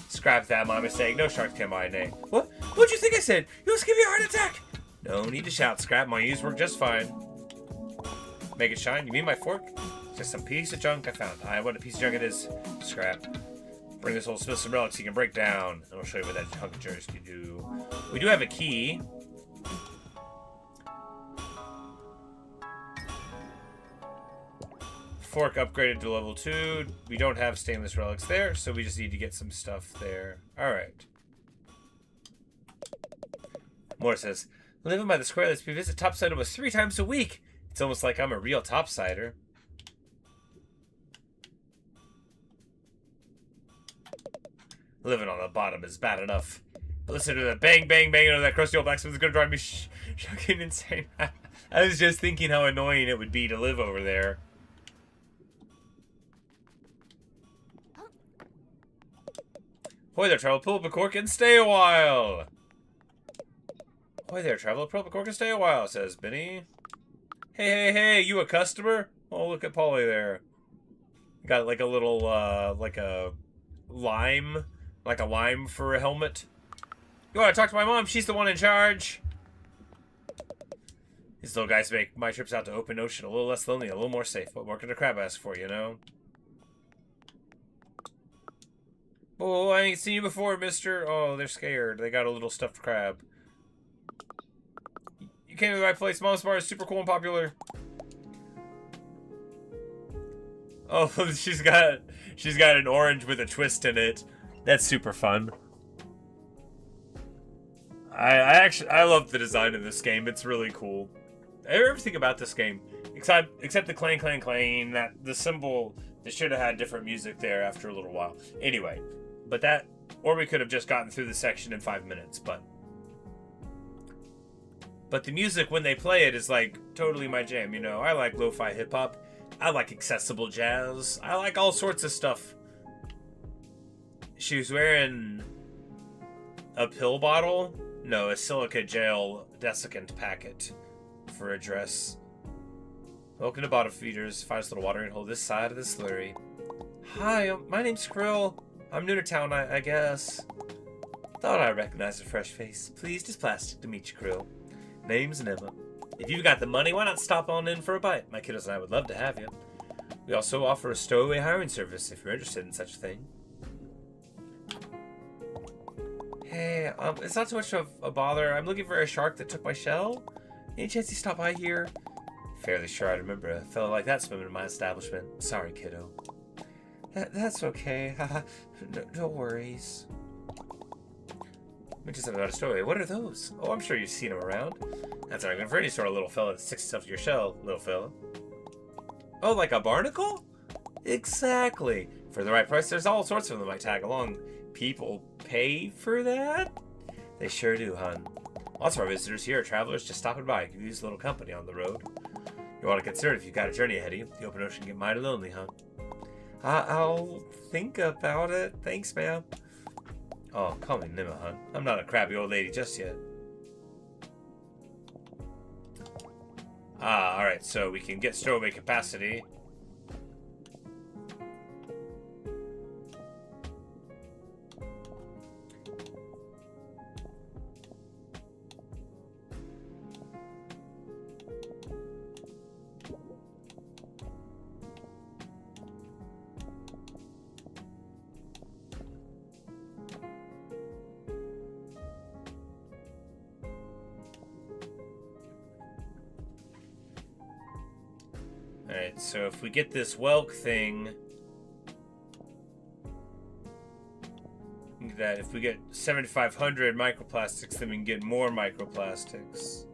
Scrap that, my mistake. No sharks came by, nay. What? What'd you think I said? You almost give me a heart attack. No need to shout, Scrap. My ears work just fine. Make it shine? You mean my fork? Just some piece of junk I found. What a piece of junk it is. Scrap. Bring this whole spill some relics you can break down. And I'll show you what that hunk of jars can do. We do have a key. Fork upgraded to level 2. We don't have stainless relics there, so we just need to get some stuff there. Alright. Moore says, living by the square lets me visit Topside almost 3 times a week. It's almost like I'm a real Topsider. Living on the bottom is bad enough. But listen to the bang, bang, bang of that crusty old blacksmith is going to drive me fucking insane. I was just thinking how annoying it would be to live over there. Hoy there, travel, pull up a cork and stay a while. Hoy there, travel, pull up a cork and stay a while, says Benny. Hey, you a customer? Oh, look at Polly there. Got like a little, like a lime for a helmet. You want to talk to my mom? She's the one in charge. These little guys make my trips out to open ocean a little less lonely, a little more safe. What more could a crab ask for, you know? Oh, I ain't seen you before, mister. Oh, they're scared. They got a little stuffed crab. You came to the right place. Mom's bar is super cool and popular. Oh, she's got an orange with a twist in it. That's super fun. I love the design of this game. It's really cool. Everything about this game, except the clang clang clang, that the symbol, they should have had different music there after a little while. Anyway, but that, or we could have just gotten through the section in 5 minutes, but the music when they play it is like totally my jam, you know. I like lo-fi hip-hop. I like accessible jazz. I like all sorts of stuff. She was wearing a pill bottle? No, a silica gel desiccant packet for a dress. Welcome to Bottom Feeders. Finest little watering hole this side of the slurry. Hi, my name's Kril. I'm new to town, I guess. Thought I recognized a fresh face. Pleased as plastic to meet you, Kril. Name's Emma. If you've got the money, why not stop on in for a bite? My kiddos and I would love to have you. We also offer a stowaway hiring service if you're interested in such a thing. Hey, it's not too much of a bother. I'm looking for a shark that took my shell. Any chance you stop by here? Fairly sure I remember a fellow like that swimming in my establishment. Sorry, kiddo. That's okay. No worries. Let me just have about a story. What are those? Oh, I'm sure you've seen them around. That's an argument for any sort of little fella that sticks itself to your shell, little fella. Oh, like a barnacle? Exactly. For the right price, there's all sorts of them I tag along. People pay for that? They sure do, hon. Lots of our visitors here are travelers just stopping by. Give you this little company on the road. You want to consider it if you've got a journey ahead of you. The open ocean can get mighty lonely, hon. I'll think about it. Thanks, ma'am. Oh, call me Nima, hon. I'm not a crabby old lady just yet. Alright, so we can get stowaway capacity. Alright, so if we get this Welk thing, that if we get 7,500 microplastics, then we can get more microplastics.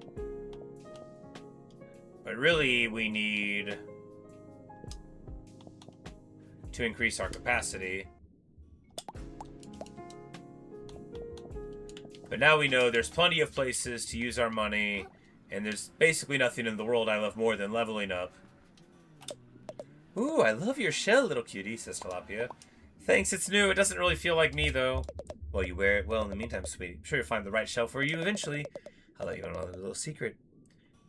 But really, we need to increase our capacity. But now we know there's plenty of places to use our money, and there's basically nothing in the world I love more than leveling up. Ooh, I love your shell, little cutie, says Tilapia. Thanks, it's new. It doesn't really feel like me, though. Well, you wear it well in the meantime, sweetie. I'm sure you'll find the right shell for you eventually. I'll let you in on a little secret.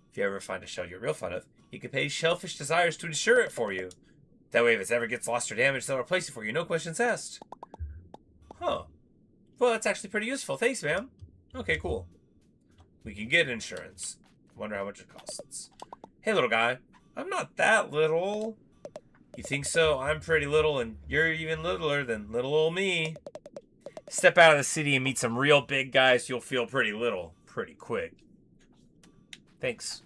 If you ever find a shell you're real fond of, you can pay Shellfish Desires to insure it for you. That way, if it ever gets lost or damaged, they'll replace it for you. No questions asked. Huh. Well, that's actually pretty useful. Thanks, ma'am. Okay, cool. We can get insurance. Wonder how much it costs. Hey, little guy. I'm not that little. You think so? I'm pretty little, and you're even littler than little old me. Step out of the city and meet some real big guys, you'll feel pretty little pretty quick. Thanks.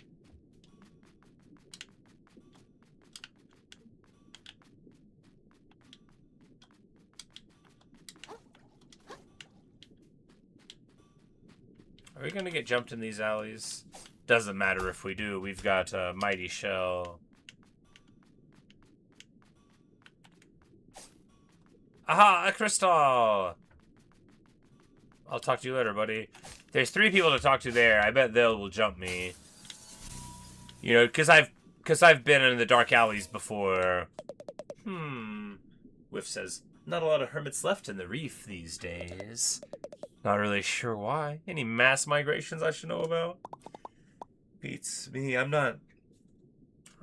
Are we gonna get jumped in these alleys? Doesn't matter if we do. We've got a mighty shell. Aha, a crystal! I'll talk to you later, buddy. There's 3 people to talk to there. I bet they'll jump me. You know, because I've been in the dark alleys before. Whiff says, not a lot of hermits left in the reef these days. Not really sure why. Any mass migrations I should know about? Beats me. I'm not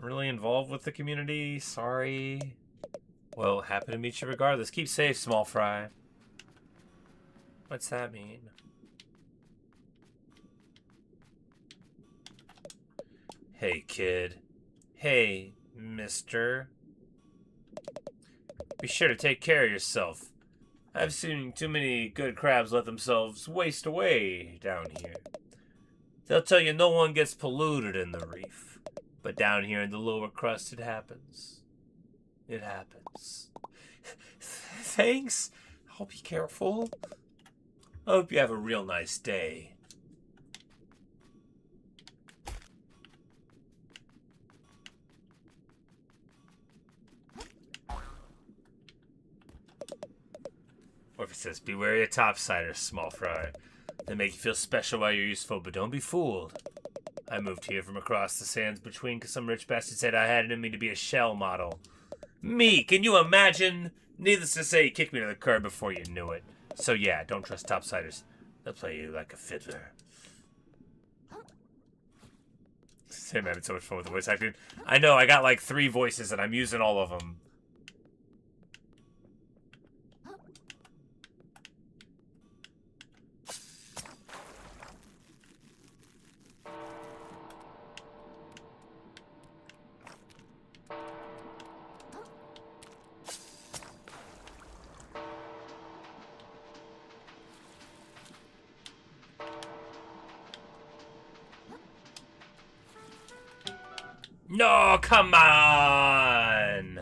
really involved with the community. Sorry. Well, happy to meet you regardless. Keep safe, small fry. What's that mean? Hey, kid. Hey, mister. Be sure to take care of yourself. I've seen too many good crabs let themselves waste away down here. They'll tell you no one gets polluted in the reef. But down here in the lower crust, it happens. It happens. Thanks. I'll be careful. I hope you have a real nice day. Or if it says, be wary of topsiders, small fry. They make you feel special while you're useful, but don't be fooled. I moved here from across the sands between because some rich bastard said I had it in me to be a shell model. Me, can you imagine? Needless to say, he kicked me to the curb before you knew it. So yeah, don't trust topsiders. They'll play you like a fiddler. I'm having so much fun with the voice acting. I know, I got like 3 voices and I'm using all of them. No, come on!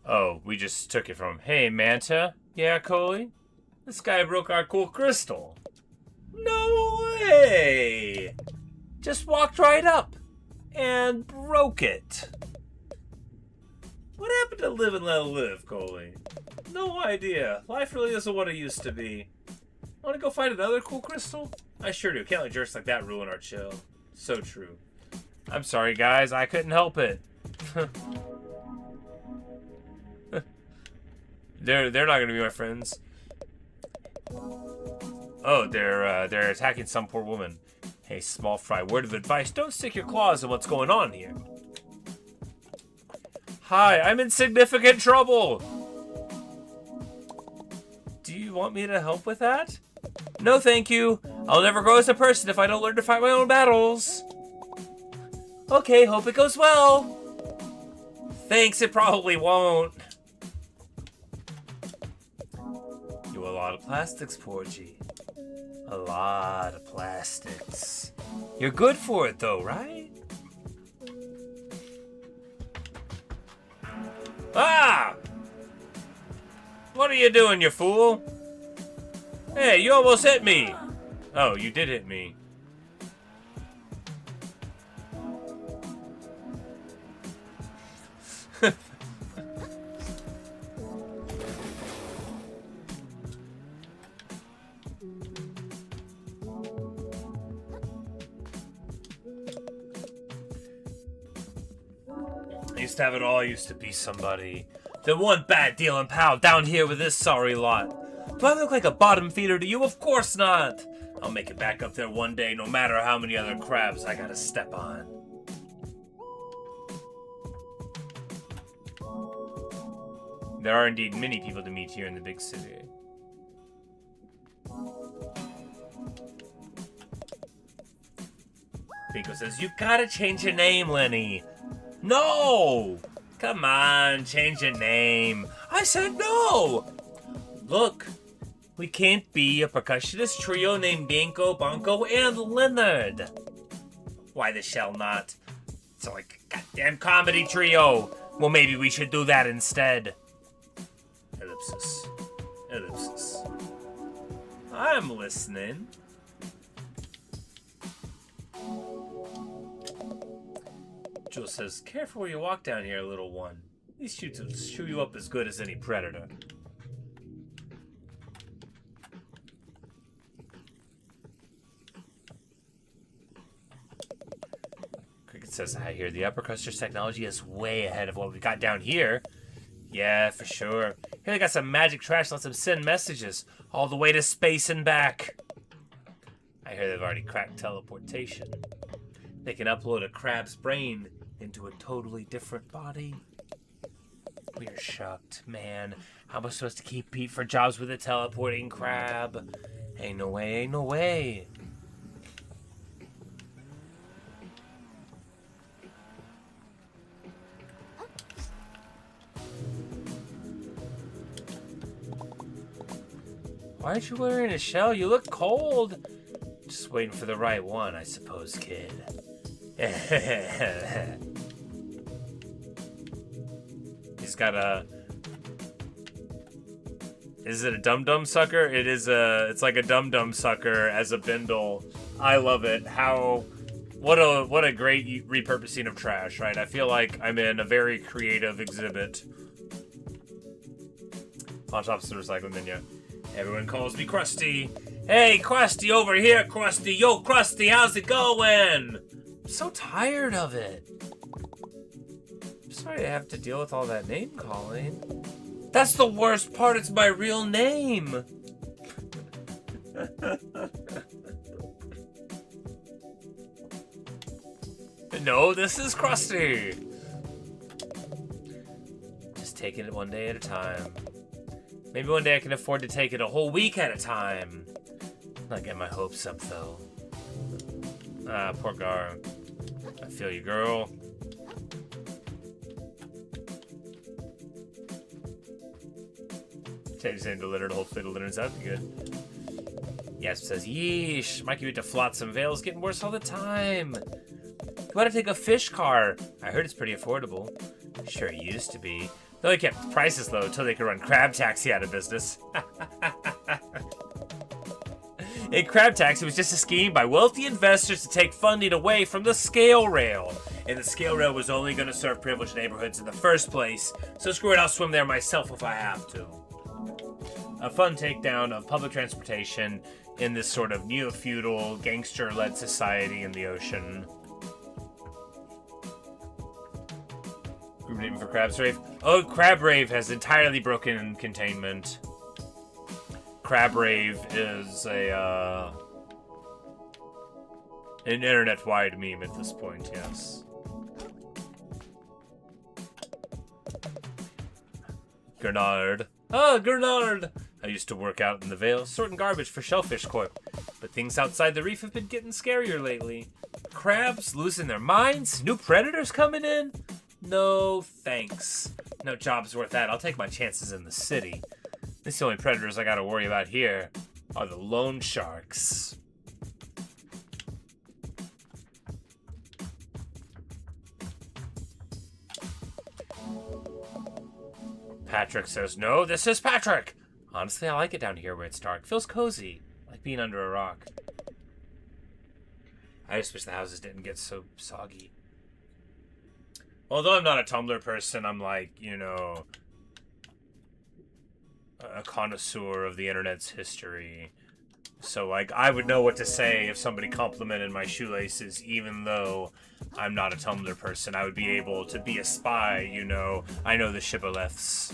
Oh, we just took it from him. Hey, Manta. Yeah, Coley? This guy broke our cool crystal. No way! Just walked right up and broke it. What happened to live and let live, Coley? No idea. Life really isn't what it used to be. Want to go find another cool crystal? I sure do. Can't let jerks like that ruin our chill. So true. I'm sorry, guys. I couldn't help it. They're not gonna be my friends. Oh, they're attacking some poor woman. Hey, small fry. Word of advice: don't stick your claws in what's going on here. Hi, I'm in significant trouble. Do you want me to help with that? No, thank you. I'll never grow as a person if I don't learn to fight my own battles. Okay, hope it goes well. Thanks, it probably won't. You a lot of plastics, Porgy. A lot of plastics. You're good for it, though, right? Ah! What are you doing, you fool? Hey, you almost hit me! Oh, you did hit me. I used to have it all. I used to be somebody. Then one bad dealing pal down here with this sorry lot. Do I look like a bottom feeder to you? Of course not. I'll make it back up there one day, no matter how many other crabs I gotta step on. There are indeed many people to meet here in the big city. Pico says, you gotta change your name, Lenny. No! Come on, change your name. I said no! Look, we can't be a percussionist trio named Bianco, Bonco, and Leonard. Why the shall not? It's like a goddamn comedy trio. Well, maybe we should do that instead. Ellipsis. Ellipsis. I'm listening. Joe says, careful where you walk down here, little one. These shoots will chew you up as good as any predator. Cricket says, I hear the uppercutter's technology is way ahead of what we got down here. Yeah, for sure. Here they got some magic trash that lets them send messages all the way to space and back. I hear they've already cracked teleportation. They can upload a crab's brain into a totally different body. We're shocked, man. How am I supposed to keep Pete for jobs with a teleporting crab? Ain't no way, ain't no way. Why aren't you wearing a shell? You look cold. Just waiting for the right one, I suppose, kid. He's got a... Is it a dum-dum sucker? It is a... It's like a dum-dum sucker as a bindle. I love it. How... What a great repurposing of trash, right? I feel like I'm in a very creative exhibit. On top of the recycling menu. Everyone calls me Krusty. Hey, Krusty over here, Krusty. Yo, Krusty, how's it going? I'm so tired of it. I'm sorry to have to deal with all that name calling. That's the worst part. It's my real name. No, this is Krusty. Just taking it one day at a time. Maybe one day I can afford to take it a whole week at a time. Not get my hopes up, though. Ah, poor Gar. I feel you, girl. Change name to Leonard, hopefully the Leonard's out good. Yes, says, yeesh, my commute to Flotsam Vale's getting worse all the time. You want to take a fish car? I heard it's pretty affordable. Sure it used to be. They only kept prices low until they could run Crab Taxi out of business. A Crab Taxi was just a scheme by wealthy investors to take funding away from the scale rail. And the scale rail was only going to serve privileged neighborhoods in the first place, so screw it, I'll swim there myself if I have to. A fun takedown of public transportation in this sort of neo-feudal, gangster-led society in the ocean. Group name for Crab's Rave. Oh, Crab Rave has entirely broken containment. Crab Rave is an internet-wide meme at this point, yes. Grenard. Ah, Grenard! I used to work out in the Vale, sorting garbage for Shellfish Corp. But things outside the reef have been getting scarier lately. Crabs losing their minds? New predators coming in? No, thanks. No job's worth that. I'll take my chances in the city. These the only predators I gotta worry about here are the loan sharks. Patrick says, no, this is Patrick. Honestly, I like it down here where it's dark. Feels cozy, like being under a rock. I just wish the houses didn't get so soggy. Although I'm not a Tumblr person, I'm like, you know, a connoisseur of the internet's history. So, like, I would know what to say if somebody complimented my shoelaces, even though I'm not a Tumblr person. I would be able to be a spy, you know. I know the shibboleths.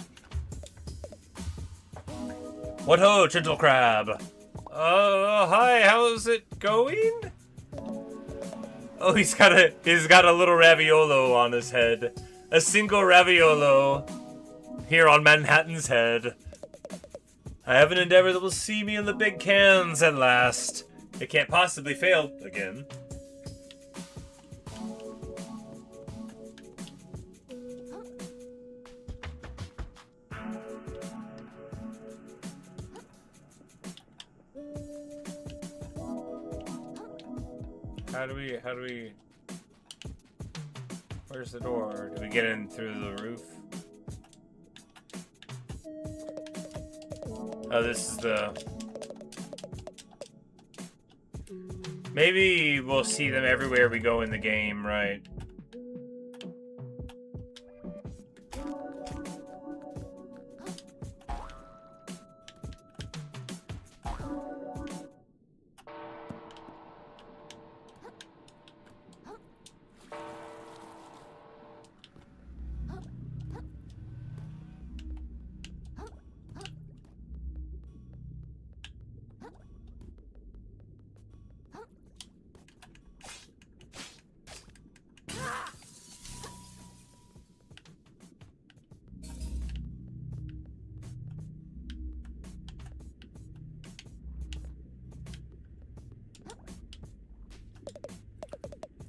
What ho, gentle crab? Hi, how's it going? Oh, he's got a little raviolo on his head. A single raviolo here on Manhattan's head. I have an endeavor that will see me in the big cans at last. It can't possibly fail again. How do we... Where's the door? Do we get in through the roof? Oh, this is the... Maybe we'll see them everywhere we go in the game, right?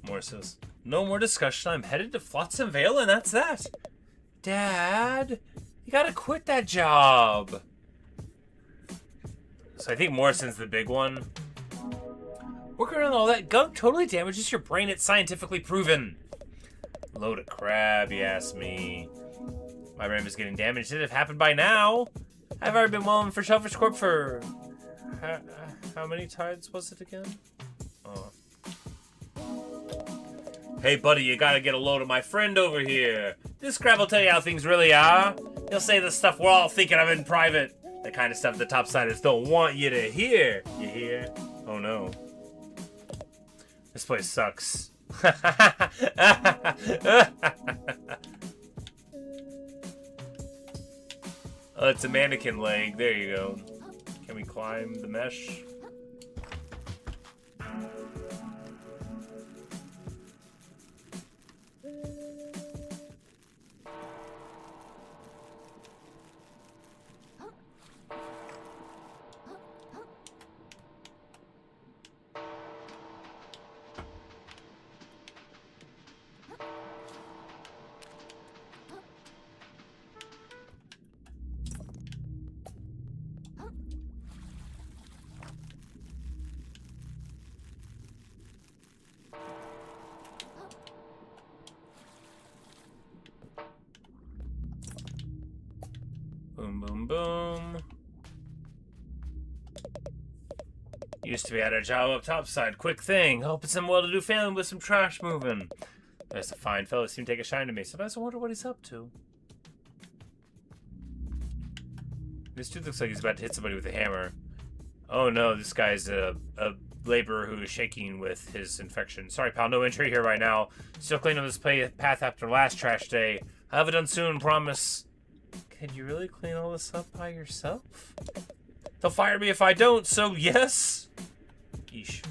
Moore says, no more discussion. I'm headed to Flotsam Vale, and that's that. Dad, you gotta quit that job. So I think Morrison's the big one. Working around all that gunk totally damages your brain. It's scientifically proven. Load of crab, you ask me. My brain is getting damaged. It'd have happened by now. I've already been waiting for Shellfish Corp for... How many tides was it again? Oh. Hey, buddy, you gotta get a load of my friend over here. This crab will tell you how things really are. He'll say the stuff we're all thinking of in private. The kind of stuff the topsiders don't want you to hear. You hear? Oh no. This place sucks. Oh, it's a mannequin leg. There you go. Can we climb the mesh? Boom, boom, boom. Used to be at a job up topside. Quick thing. Helping some well-to-do family with some trash moving. There's a fine fellow. Seemed to take a shine to me. Sometimes I wonder what he's up to. This dude looks like he's about to hit somebody with a hammer. Oh no, this guy's a laborer who is shaking with his infection. Sorry, pal. No entry here right now. Still cleaning this path after last trash day. I'll have it done soon, promise. Can you really clean all this up by yourself? They'll fire me if I don't, so yes? Yeesh.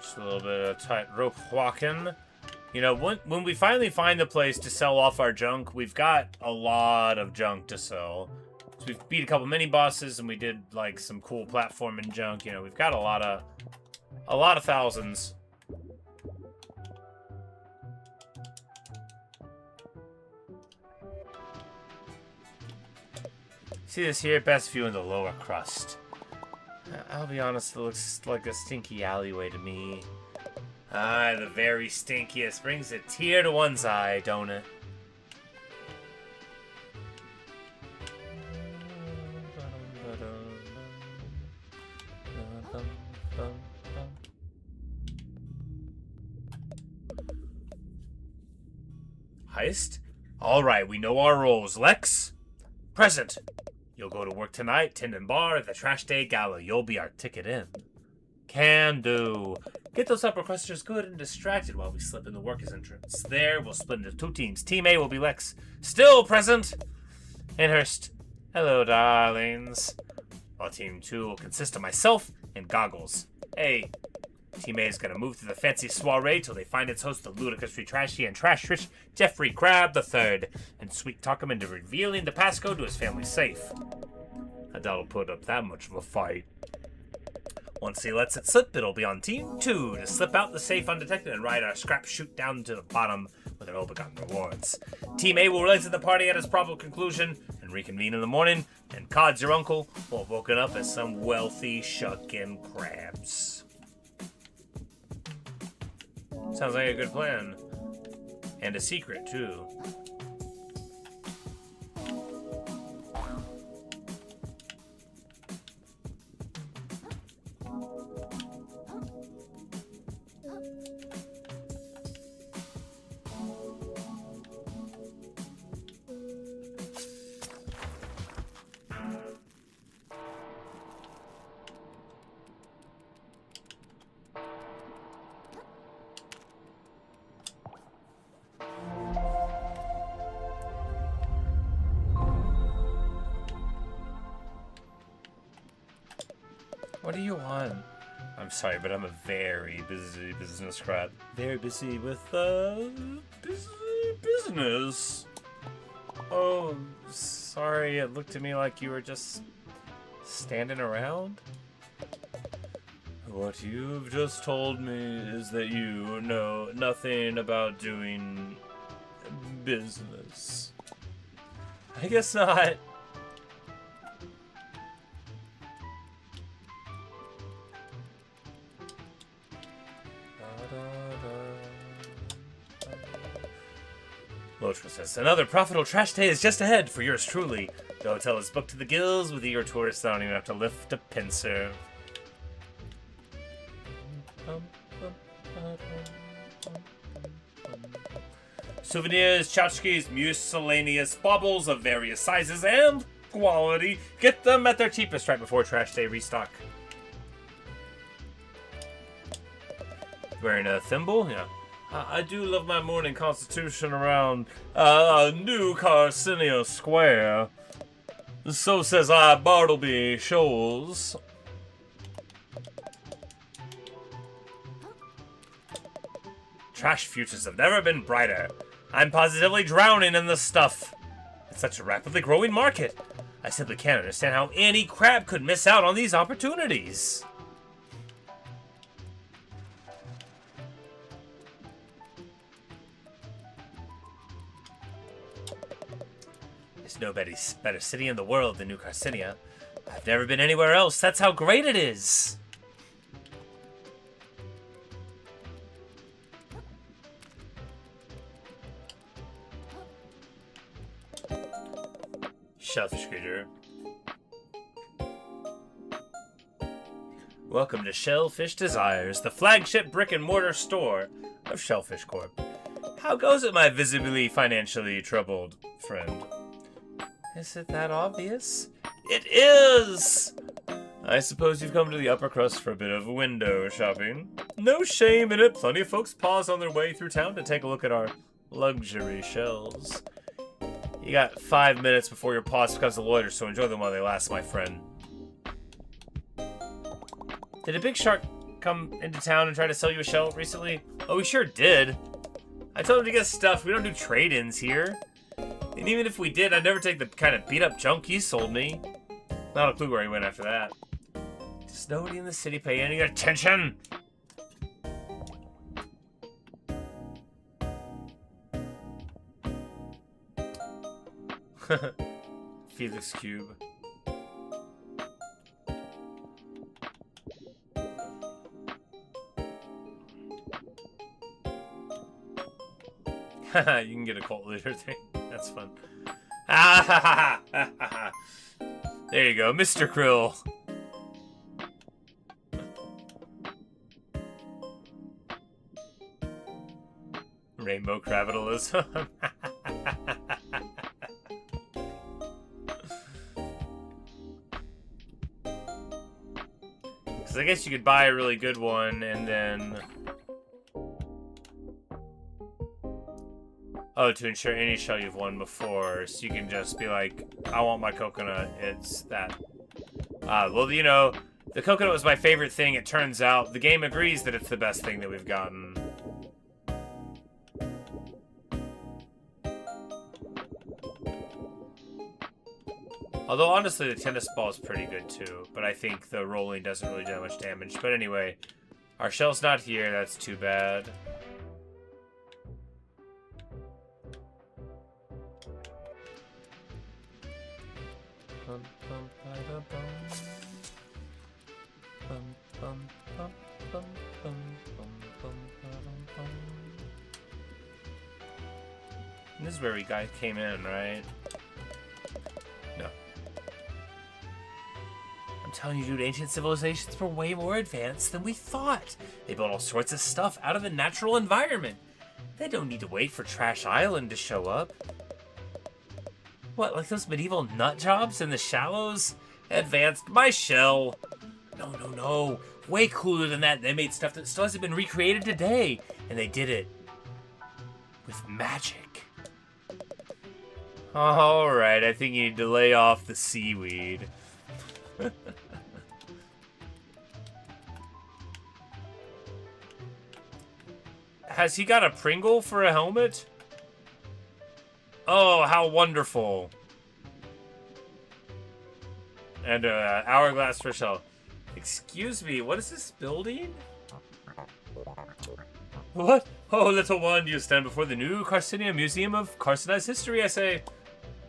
Just a little bit of tightrope walking. You know, when we finally find the place to sell off our junk, we've got a lot of junk to sell. So we've beat a couple mini bosses, and we did like some cool platforming junk. You know, we've got a lot of thousands. See this here? Best view in the lower crust. I'll be honest, it looks like a stinky alleyway to me. Ah, the very stinkiest. Brings a tear to one's eye, don't it? Heist? Alright, we know our roles. Lex? Present. You'll go to work tonight, tending bar at the Trash Day Gala. You'll be our ticket in. Can do. Get those upper clusters good and distracted while we slip in the workers' entrance. There, we'll split into two teams. Team A will be Lex. Still present. And Hurst. Hello, darlings. While Team 2 will consist of myself and Goggles. Hey. Team A is going to move to the fancy soiree till they find its host, the ludicrously trashy and trash-rich Jeffrey Crab III, and sweet-talk him into revealing the passcode to his family's safe. I doubt he'll put up that much of a fight. Once he lets it slip, it'll be on Team 2 to slip out the safe undetected and ride our scrap chute down to the bottom with their ill-begotten rewards. Team A will exit the party at its probable conclusion and reconvene in the morning, and Cod's your uncle will have woken up as some wealthy shuckin' crabs. Sounds like a good plan. And a secret, too. What do you want? I'm sorry, but I'm a very busy business crap. Very busy with, business. Oh, sorry, it looked to me like you were just standing around. What you've just told me is that you know nothing about doing business. I guess not. Lotra says, another profitable trash day is just ahead for yours truly. The hotel is booked to the gills with eager tourists that don't even have to lift a pincer. Souvenirs, tchotchkes, miscellaneous baubles of various sizes and quality. Get them at their cheapest right before trash day restock. Wearing a thimble? Yeah. I do love my morning constitution around New Carcinia Square. So says I, Bartleby Shoals. Trash futures have never been brighter. I'm positively drowning in the stuff. It's such a rapidly growing market. I simply can't understand how any crab could miss out on these opportunities. There's no better city in the world than New Carcinia. I've never been anywhere else. That's how great it is. Shellfish Creature. Welcome to Shellfish Desires, the flagship brick-and-mortar store of Shellfish Corp. How goes it, my visibly financially troubled friend? Is it that obvious? It is! I suppose you've come to the upper crust for a bit of window shopping. No shame in it. Plenty of folks pause on their way through town to take a look at our luxury shelves. You got 5 minutes before your pause becomes a loiter, so enjoy them while they last, my friend. Did a big shark come into town and try to sell you a shell recently? Oh, we sure did. I told him to get stuff. We don't do trade-ins here. And even if we did, I'd never take the kind of beat-up junk he sold me. Not a clue where he went after that. Does nobody in the city pay any attention? Felix Cube. You can get a cult leader thing. That's fun. There you go, Mr. Kril. Rainbow capitalism. Because I guess you could buy a really good one and then... Oh, to ensure any shell you've won before, so you can just be like, I want my coconut, it's that. Well, you know, the coconut was my favorite thing. It turns out the game agrees that it's the best thing that we've gotten. Although, honestly, the tennis ball is pretty good, too. But I think the rolling doesn't really do that much damage. But anyway, our shell's not here. That's too bad. This is where we guys came in, right? No. I'm telling you, dude, ancient civilizations were way more advanced than we thought. They built all sorts of stuff out of the natural environment. They don't need to wait for Trash Island to show up. What, like those medieval nut jobs in the shallows? Advanced my shell. No. Way cooler than that. They made stuff that still hasn't been recreated today. And they did it with magic. Alright, I think you need to lay off the seaweed. Has he got a Pringle for a helmet? Oh, how wonderful. And hourglass for shell. Excuse me, what is this building? What? Oh, little one, you stand before the new Carcinia Museum of Carcinized History, I say.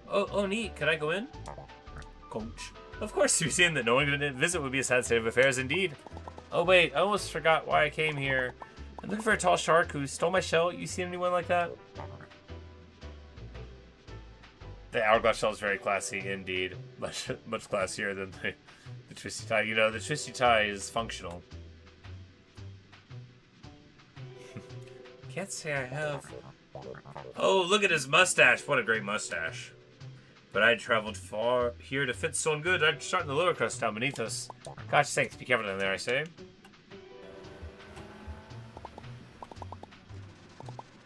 Oh, neat. Can I go in? Coach. Of course, you've seen that no one to visit would be a sad state of affairs indeed. Oh, wait. I almost forgot why I came here. I'm looking for a tall shark who stole my shell. You seen anyone like that? The hourglass shell is very classy indeed. Much classier than the twisty tie. You know, the twisty tie is functional. Can't say I have. Oh, look at his mustache. What a great mustache. But I traveled far here to fit so good. I'd start in the lower crust down beneath us. Gosh sakes, be careful down there, I say.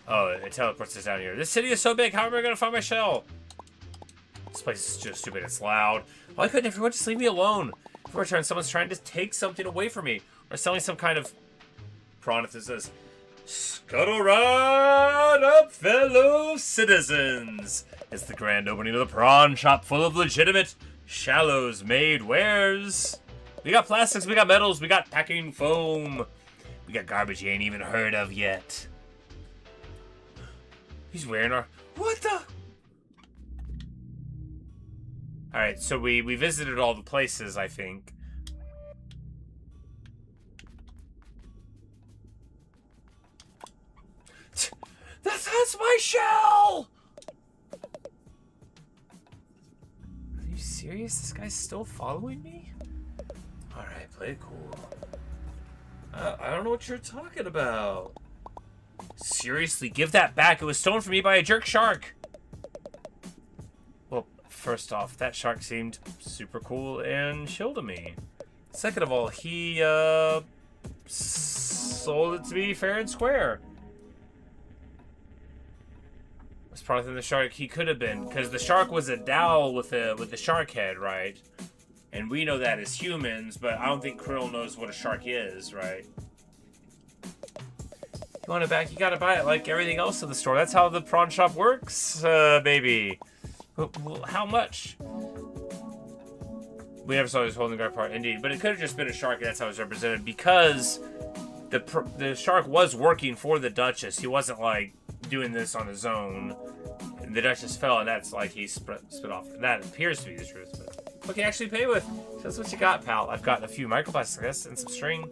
Oh, it teleports us down here. This city is so big, how am I going to find my shell? This place is just stupid, it's loud. Why couldn't everyone just leave me alone? If I return, someone's trying to take something away from me. Or selling some kind of prawn that says, "Scuttle right up, fellow citizens." It's the grand opening of the prawn shop full of legitimate shallows made wares. We got plastics, we got metals, we got packing foam. We got garbage you ain't even heard of yet. He's wearing our... What the... Alright, so we visited all the places, I think. That's my shell! Are you serious? This guy's still following me? Alright, play it cool. I don't know what you're talking about. Seriously, give that back. It was stolen from me by a jerk shark. Well, first off, that shark seemed super cool and chill to me. Second of all, he, sold it to me fair and square. Was probably than the shark he could have been, because the shark was a dowel with the shark head, right? And we know that as humans, but I don't think Kril knows what a shark is, right? You want it back, you gotta buy it like everything else in the store. That's how the prawn shop works, baby. Well, how much? We never saw his holding guard part, indeed. But it could have just been a shark, and that's how it was represented, because the shark was working for the Duchess. He wasn't, like, doing this on his own. And the Duchess fell, and that's like he spit off. And that appears to be the truth, but what can you actually pay with? So that's what you got, pal. I've got a few microplastics, I guess, and some string.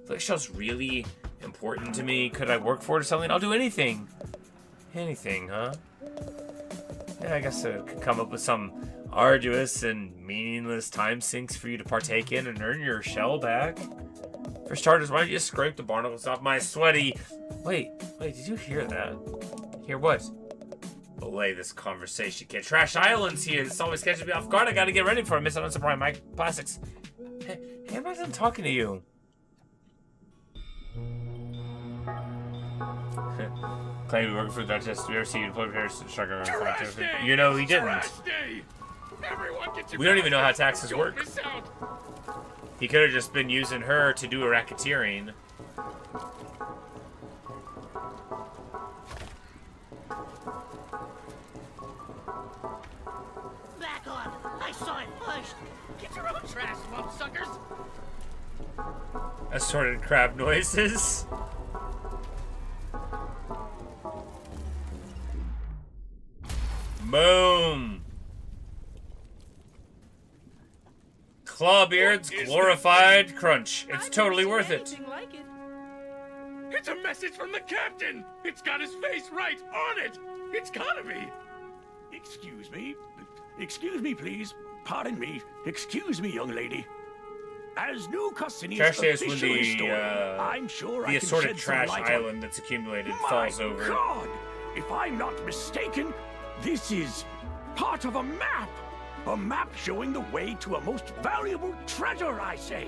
The shell's really important to me. Could I work for it or something? I'll do anything. Anything, huh? Yeah, I guess I could come up with some arduous and meaningless time sinks for you to partake in and earn your shell back. For starters, why don't you just scrape the barnacles off my sweaty... Wait, did you hear that? Hear what? Belay this conversation, kid. Trash Islands here. This always catches me off guard. I gotta get ready for it. Miss out on some prime microplastics. Hey, I'm not done talking to you. Claim we work for the Duchess. Do we ever see you deploy repairs to the sugar? You know, he didn't. We don't even know how taxes work. He could have just been using her to do a racketeering. Back off! I saw it first! Get your own trash, lump suckers! Assorted crab noises. Boom! Clawbeard's glorified crunch. It's totally worth it. Like it. It's a message from the captain! It's got his face right on it! It's gotta be! Excuse me? Excuse me, please. Pardon me. Excuse me, young lady. As new Carcinia's Trash day is when official historian, I'm sure I the can assorted shed some trash light island that's accumulated My falls over. God! If I'm not mistaken, this is part of a map! A map showing the way to a most valuable treasure, I say.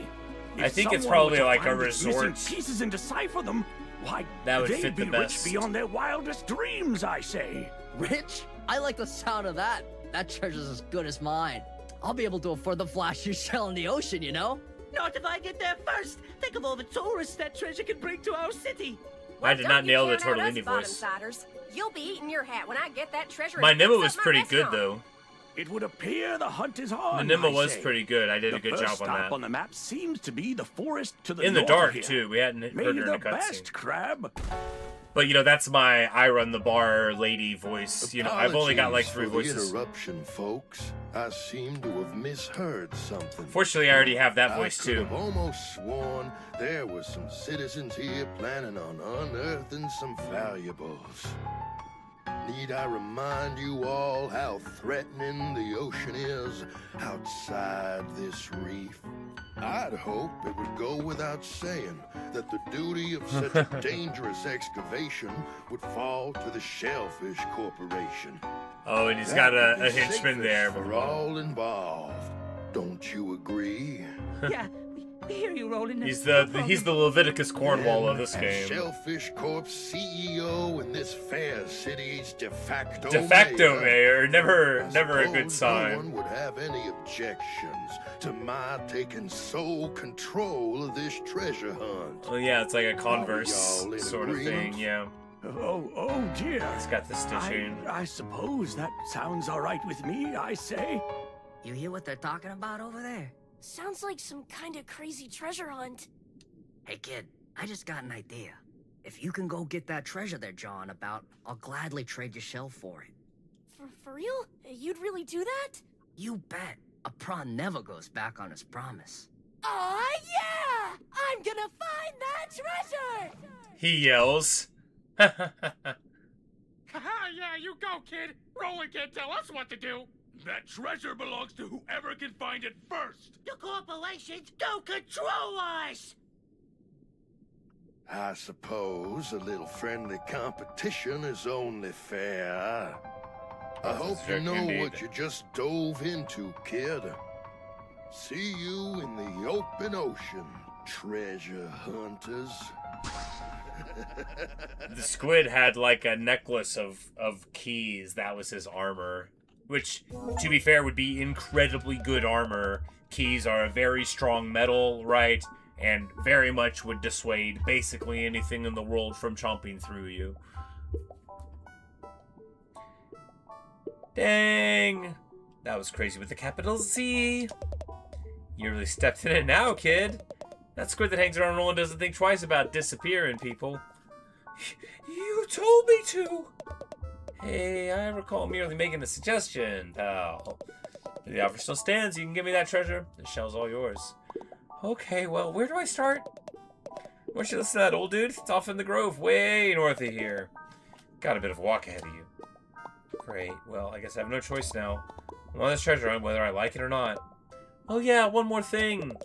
If I think it's someone probably were to like a find its missing resort. pieces and decipher them, why, That would they'd fit the be best. rich beyond their wildest dreams, I say. Rich? I like the sound of that. That treasure's as good as mine. I'll be able to afford the flashy shell in the ocean, you know? Not if I get there first! Think of all the tourists that treasure can bring to our city! I did not nail the Tortellini voice. Bottom-siders. You'll be eating your hat when I get that treasure. My and Nima fix was up my pretty good, restaurant. though. It would appear the hunt is on. The Nima I was say. pretty good. I did a good first job on stop that. on the map seems to be the forest to the In the north of dark, here. too. We hadn't heard Maybe her in the a cutscene. best crab. But, you know, that's my I run the bar lady voice. You know, I've only got like 3 Apologies voices. for the interruption, folks. I seem to have misheard something. Fortunately, I already have that voice I too. could have almost sworn there were some citizens here planning on unearthing some valuables. Need I remind you all how threatening the ocean is outside this reef? I'd hope it would go without saying that the duty of such a dangerous excavation would fall to the Shellfish Corporation. Oh, and he's That got would a be henchman safest there. for all involved. Don't you agree? Yeah, we hear you, Roland. He's No the problem. Leviticus Cornwall of Then, this as game. Shellfish Corp's CEO and this fair city's de facto Mayor, never I a suppose good No sign. one would have any objections to my taking sole control of this treasure hunt. Oh yeah, it's like a Converse y'all in sort of thing. agreement? Yeah, Oh dear. it's got the stitching. I suppose that sounds all right with me, I say. You hear what they're talking about over there? Sounds like some kind of crazy treasure hunt. Hey kid, I just got an idea. If you can go get that treasure they're jawing about, I'll gladly trade your shell for it. For real? You'd really do that? You bet. A prawn never goes back on his promise. Aw, yeah! I'm gonna find that treasure! He yells. Haha, yeah, you go, kid. Roland can't tell us what to do. That treasure belongs to whoever can find it first. The corporations don't control us! I suppose a little friendly competition is only fair. I hope you Correct know indeed. what you just dove into, kid. See you in the open ocean, treasure hunters. The squid had like a necklace of keys. That was his armor. Which, to be fair, would be incredibly good armor. Keys are a very strong metal, right? And very much would dissuade basically anything in the world from chomping through you. Dang! That was crazy with the capital Z. You really stepped in it now, kid. That squid that hangs around Roland doesn't think twice about disappearing, people. You told me to! Hey, I recall merely making a suggestion, pal. If the offer still stands, you can give me that treasure. The shell's all yours. Okay, well, where do I start? Why don't you listen to that old dude? It's off in the grove, way north of here. Got a bit of a walk ahead of you. Great, well, I guess I have no choice now. I want this treasure hunt, whether I like it or not. Oh yeah, one more thing.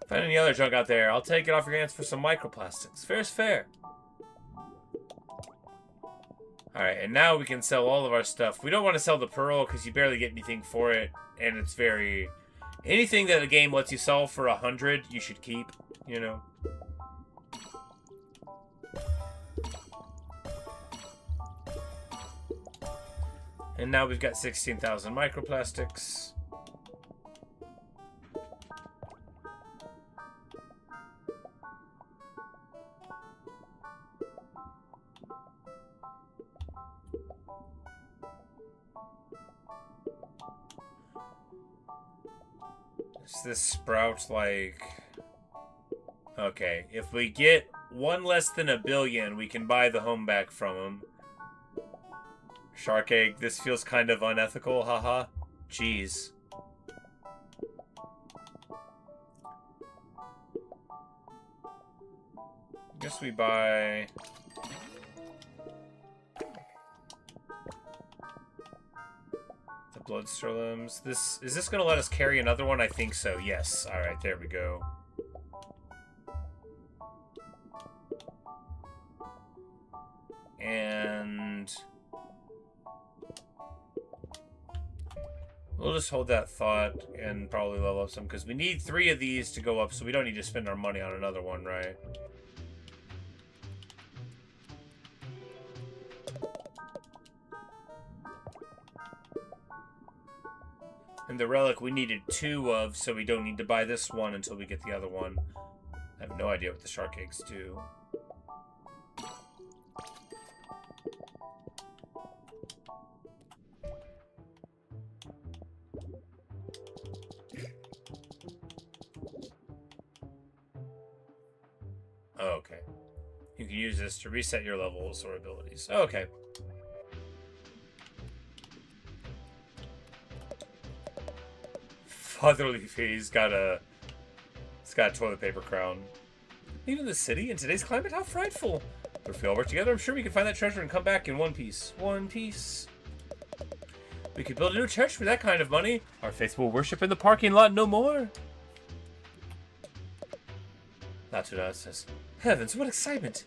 Find any other junk out there, I'll take it off your hands for some microplastics. Fair's fair. Alright, and now we can sell all of our stuff. We don't want to sell the pearl because you barely get anything for it, and it's very... Anything that the game lets you sell for 100, you should keep, you know? And now we've got 16,000 microplastics. Is this sprout like... Okay, if we get one less than 1 billion, we can buy the home back from him. Shark egg, this feels kind of unethical, haha. Jeez. Guess we buy... the Bloodsterlims. Is this gonna let us carry another one? I think so, yes. Alright, there we go. And... we'll just hold that thought and probably level up some, because we need 3 of these to go up, so we don't need to spend our money on another one, right? And the relic we needed 2 of, so we don't need to buy this one until we get the other one. I have no idea what the shark eggs do. Oh, okay. You can use this to reset your levels or abilities. Okay. Fatherly He's got a toilet paper crown. Even the city in today's climate, how frightful. But if we all work together, I'm sure we can find that treasure and come back in one piece. One piece. We could build a new church for that kind of money. Our faithful will worship in the parking lot no more. Natsuda says, heavens, what excitement.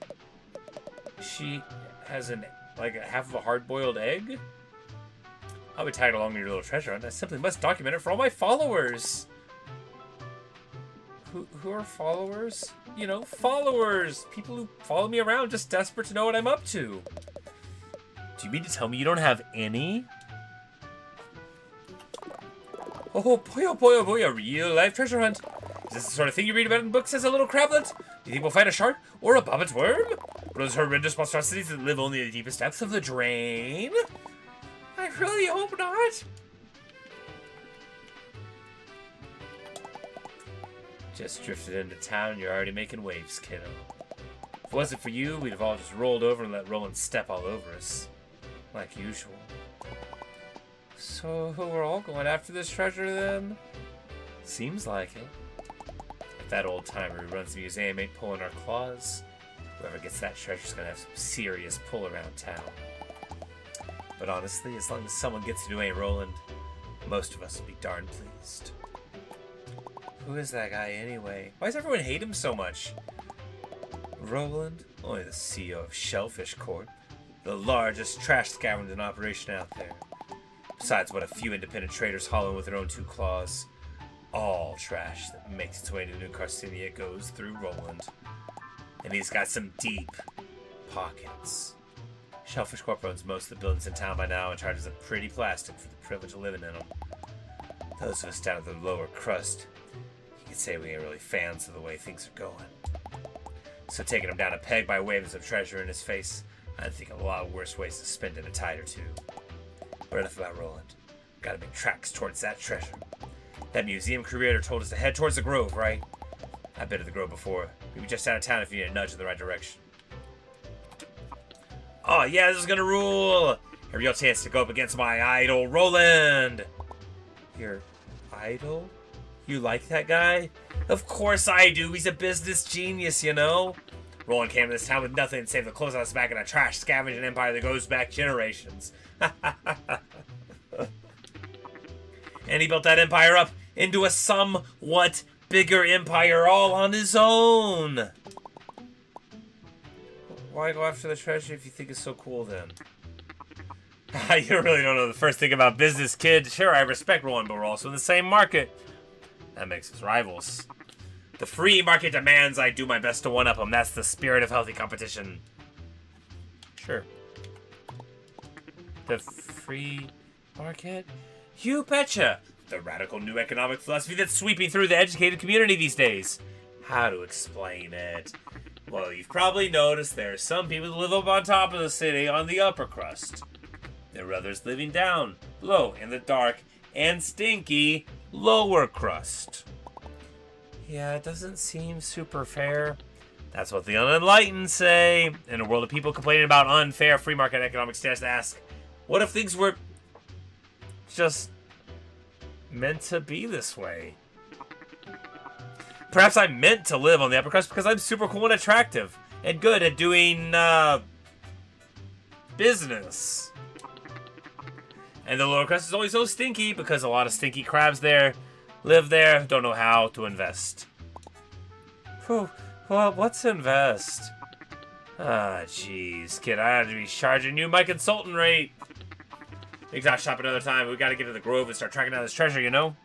She has like a half of a hard-boiled egg? I'll be tagged along to your little treasure hunt. I simply must document it for all my followers. Who are followers? You know, followers! People who follow me around just desperate to know what I'm up to. Do you mean to tell me you don't have any? Oh boy, a real-life treasure hunt. Is this the sort of thing you read about in books as a little crablet? Do you think we'll find a shark or a bobbit worm? Or those horrendous monstrosities that live only in the deepest depths of the drain? I really hope not. Just drifted into town and you're already making waves, kiddo. If it wasn't for you, we'd have all just rolled over and let Roland step all over us. Like usual. So we're all going after this treasure then? Seems like it. If that old timer who runs the museum ain't pulling our claws, whoever gets that treasure's gonna have some serious pull around town. But honestly, as long as someone gets to do ain't Roland, most of us will be darn pleased. Who is that guy anyway? Why does everyone hate him so much? Roland? Only the CEO of Shellfish Corp. The largest trash scavenger in operation out there. Besides what a few independent traders haul in with their own two claws. All trash that makes its way to New Carcinia goes through Roland. And he's got some deep pockets. Shellfish Corp owns most of the buildings in town by now and charges a pretty plastic for the privilege of living in them. Those of us down at the lower crust, you could say we ain't really fans of the way things are going. So taking him down a peg by waves of treasure in his face, I think of a lot of worse ways to spend it a tide or two. But enough about Roland. Gotta make tracks towards that treasure. That museum curator told us to head towards the Grove, right? I've been to the Grove before. We were just out of town if you need a nudge in the right direction. Oh yeah, this is gonna rule! A real chance to go up against my idol, Roland! Your idol? You like that guy? Of course I do. He's a business genius, you know? Roland came to this town with nothing save the clothes on his back and a trash scavenging empire that goes back generations. And he built that empire up into a somewhat bigger empire all on his own. Why go after the treasure if you think it's so cool then? You really don't know the first thing about business, kid. Sure, I respect Roland, but we're also in the same market. That makes us rivals. The free market demands I do my best to one-up him. That's the spirit of healthy competition. Sure. The free market? You betcha! The radical new economic philosophy that's sweeping through the educated community these days. How to explain it? Well, you've probably noticed there are some people that live up on top of the city on the upper crust. There are others living down, below, in the dark, and stinky lower crust. Yeah, it doesn't seem super fair. That's what the unenlightened say. In a world of people complaining about unfair free market economic status, to ask, what if things were just meant to be this way? Perhaps I'm meant to live on the upper crust because I'm super cool and attractive and good at doing business. And the lower crust is always so stinky because a lot of stinky crabs there live there, don't know how to invest. Whew, well, what's invest? Ah, jeez, kid, I ought to be charging you my consultant rate. We can shop another time. We gotta get to the Grove and start tracking down this treasure, you know?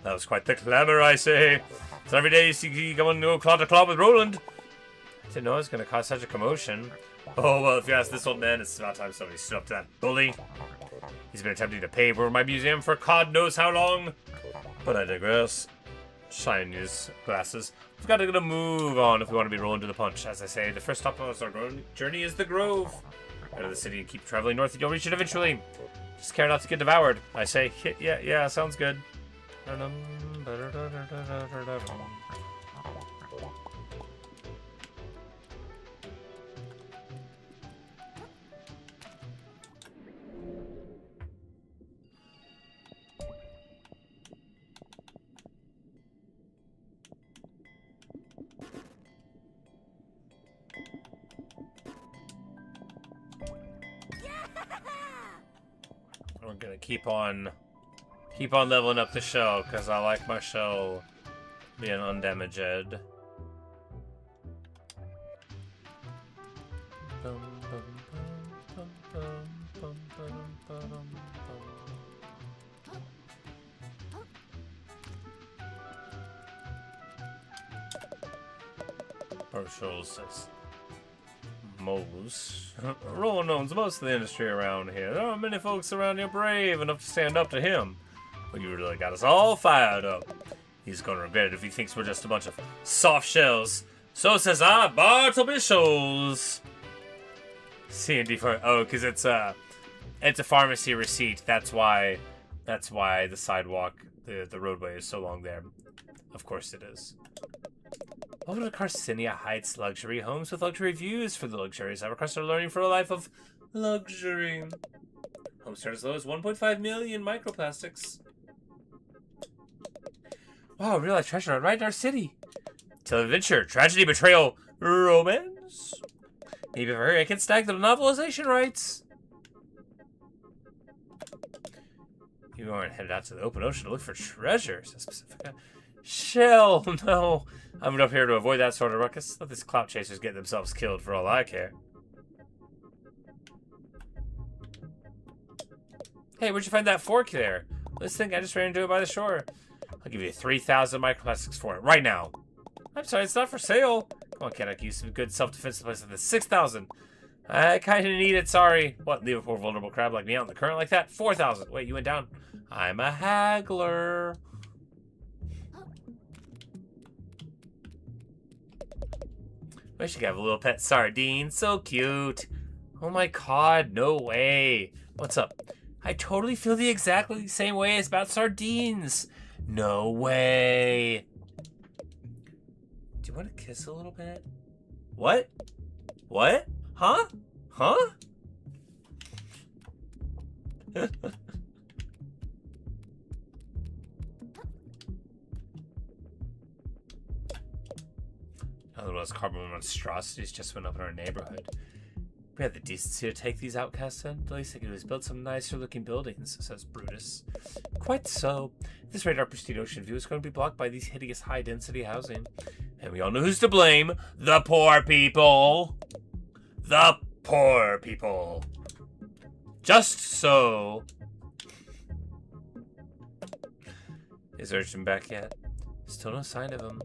That was quite the clamor, I say. So every day you see going to go claw to claw with Roland. I didn't know it was gonna cause such a commotion. Oh, well, if you ask this old man, it's about time somebody stood up to that bully. He's been attempting to pave over my museum for God knows how long. But I digress. Shine these glasses. We've got to move on if we want to be rolling to the punch. As I say, the first stop on our journey is the Grove. Out of the city and keep traveling north, you'll reach it eventually. Just care not to get devoured. I say, yeah, sounds good. We're gonna keep on leveling up the shell because I like my shell being undamaged. Partial says Mose. Roland owns most of the industry around here. There aren't many folks around here brave enough to stand up to him. But you really got us all fired up. He's gonna regret it if he thinks we're just a bunch of soft shells. So says I, Bartleby Shoals. C&D for because it's a pharmacy receipt. That's why the sidewalk, the roadway is so long there. Of course it is. Welcome to Carcinia Heights Luxury Homes with luxury views for the luxurious ever-crust are learning for a life of luxury. Homes start as low as 1.5 million microplastics. Wow, real life treasure right in our city. Tale of adventure, tragedy, betrayal, romance. Maybe if I hurry, I can stack the novelization rights. You aren't headed out to the open ocean to look for treasures. Says Pacifica. Shell, no. I'm up here to avoid that sort of ruckus. Let these clout chasers get themselves killed for all I care. Hey, where'd you find that fork there? Let's think I just ran into it by the shore. I'll give you 3,000 microplastics for it right now. I'm sorry, it's not for sale. Come on, kid, I can use some good self-defense to place like this. 6,000. I kind of need it, sorry. What, leave a poor vulnerable crab like me out in the current like that? 4,000. Wait, you went down. I'm a haggler. Wish you could have a little pet sardine. So cute. Oh my god, no way. What's up? I totally feel the exactly same way as about sardines. No way. Do you want to kiss a little bit? What? What? Huh? Huh? Another one of those carbon monstrosities just went up in our neighborhood. We had the decency to take these outcasts in. The least they could do is build some nicer looking buildings, says Brutus. Quite so. At this rate, our pristine ocean view is going to be blocked by these hideous high density housing. And we all know who's to blame. The poor people. The poor people. Just so. Is Urchin back yet? Still no sign of him.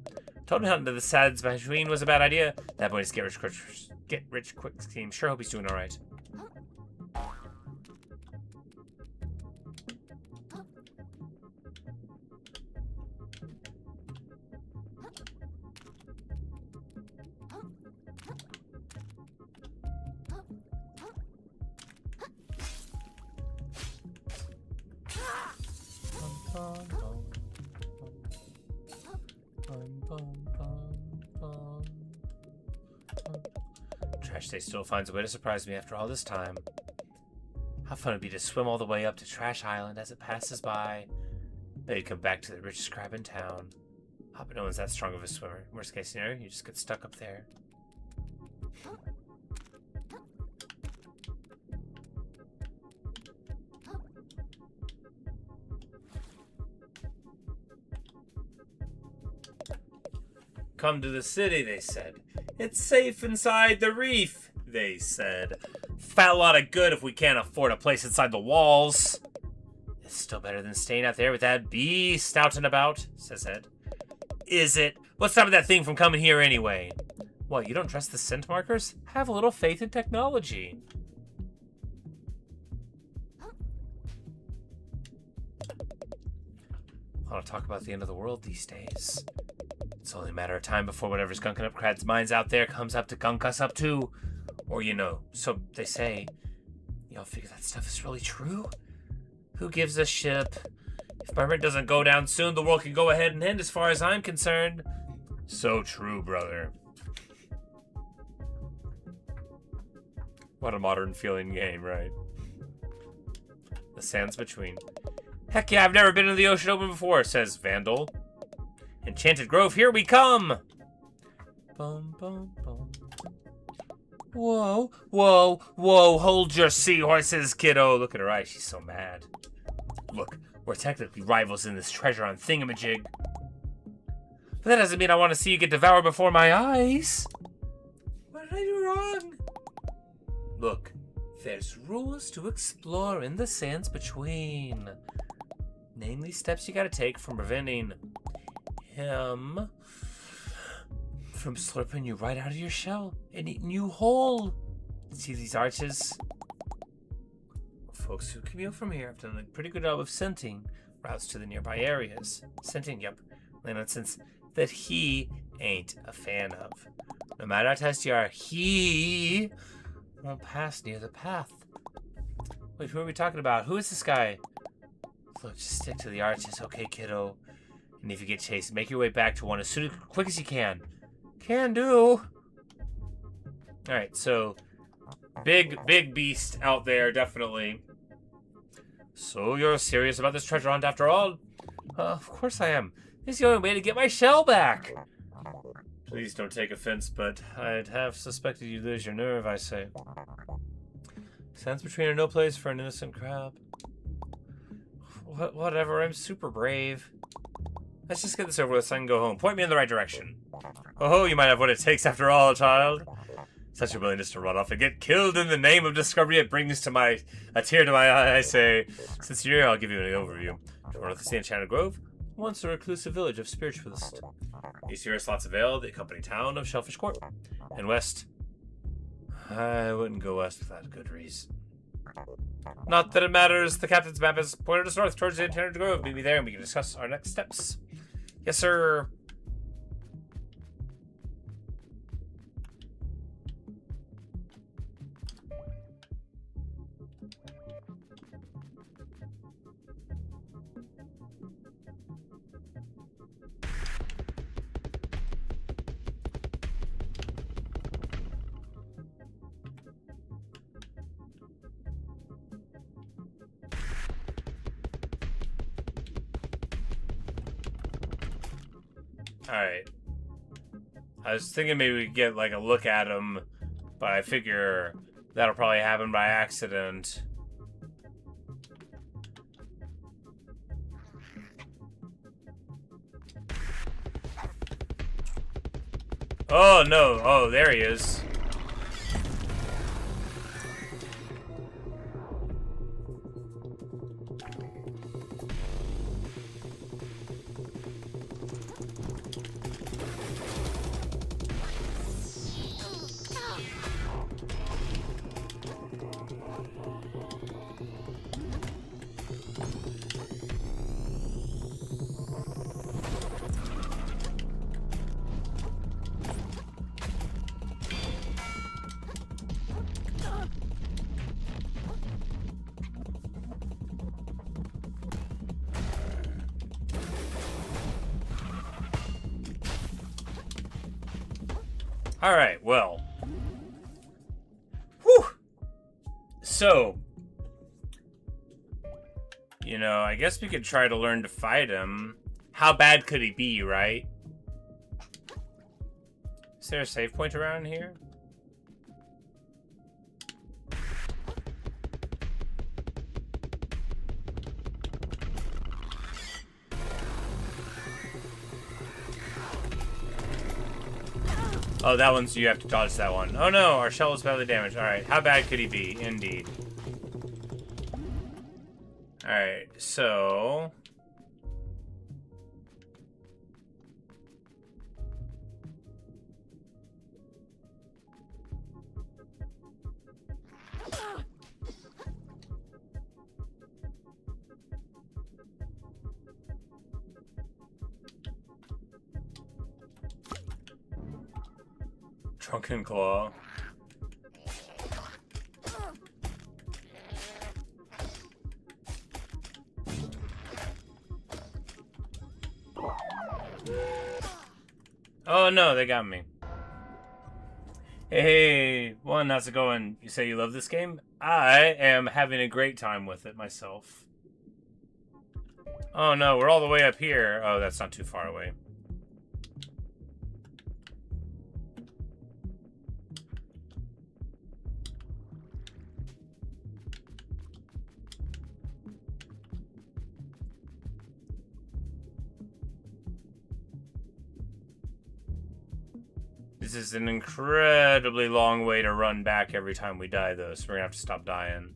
Told him out into the Sads Machine was a bad idea. That boy's get rich quick scheme. Sure hope he's doing alright. Trash Day still finds a way to surprise me after all this time. How fun it'd be to swim all the way up to Trash Island as it passes by. Bet you'd come back to the richest crab in town. But no one's that strong of a swimmer. Worst case scenario, you just get stuck up there. Come to the city, they said. It's safe inside the reef, they said. Fat lot of good if we can't afford a place inside the walls. It's still better than staying out there with that beast out and about, says Ed. Is it? What's stopping that thing from coming here anyway? What, you don't trust the scent markers? Have a little faith in technology. I want to talk about the end of the world these days. It's only a matter of time before whatever's gunking up Crad's minds out there comes up to gunk us up too. Or, you know, so they say. Y'all figure that stuff is really true? Who gives a shit? If my rent doesn't go down soon, the world can go ahead and end as far as I'm concerned. So true, brother. What a modern feeling game, right? The sands between. Heck yeah, I've never been in the ocean open before, says Vandal. Enchanted Grove, here we come! Bum, bum, bum. Whoa, whoa, whoa, hold your seahorses, kiddo. Look at her eyes, she's so mad. Look, we're technically rivals in this treasure on thingamajig. But that doesn't mean I want to see you get devoured before my eyes. What did I do wrong? Look, there's rules to explore in the sands between. Namely, steps you gotta take from preventing him from slurping you right out of your shell and eating you whole. See these arches? Folks who commute from here have done a pretty good job of scenting routes to the nearby areas. Scenting, yep, land on scents that he ain't a fan of. No matter how testy you are, he won't pass near the path. Wait, who are we talking about? Who is this guy? Look, just stick to the arches, okay, kiddo? And if you get chased, make your way back to one as quick as you can. Can do. Alright, so big beast out there, definitely. So you're serious about this treasure hunt after all? Of course I am. This is the only way to get my shell back. Please don't take offense, but I'd have suspected you'd lose your nerve, I say. Sands between are no place for an innocent crab. Whatever, I'm super brave. Let's just get this over with so I can go home. Point me in the right direction. Oh, you might have what it takes after all, child. Such a willingness to run off and get killed in the name of discovery, it brings a tear to my eye, I say. Since you're here, I'll give you an overview. To north of the Enchanted Grove, once a reclusive village of spiritualists. East here is Slots of Vale, the accompanying town of Shellfish Court. And west, I wouldn't go west without a good reason. Not that it matters, the captain's map is pointed us north towards the Enchanted Grove. Meet me there and we can discuss our next steps. Yes, sir. Alright. I was thinking maybe we could get like a look at him, but I figure that'll probably happen by accident. Oh no, oh there he is. Alright, well. Whew! So, you know, I guess we could try to learn to fight him. How bad could he be, right? Is there a save point around here? Oh, that one's, you have to dodge that one. Oh no, our shell is badly damaged. Alright, how bad could he be? Indeed. Alright, so... Drunken Claw. Oh no, they got me. Hey, one, how's it going? You say you love this game? I am having a great time with it myself. Oh no, we're all the way up here. Oh, that's not too far away. This is an incredibly long way to run back every time we die, though, so we're gonna have to stop dying.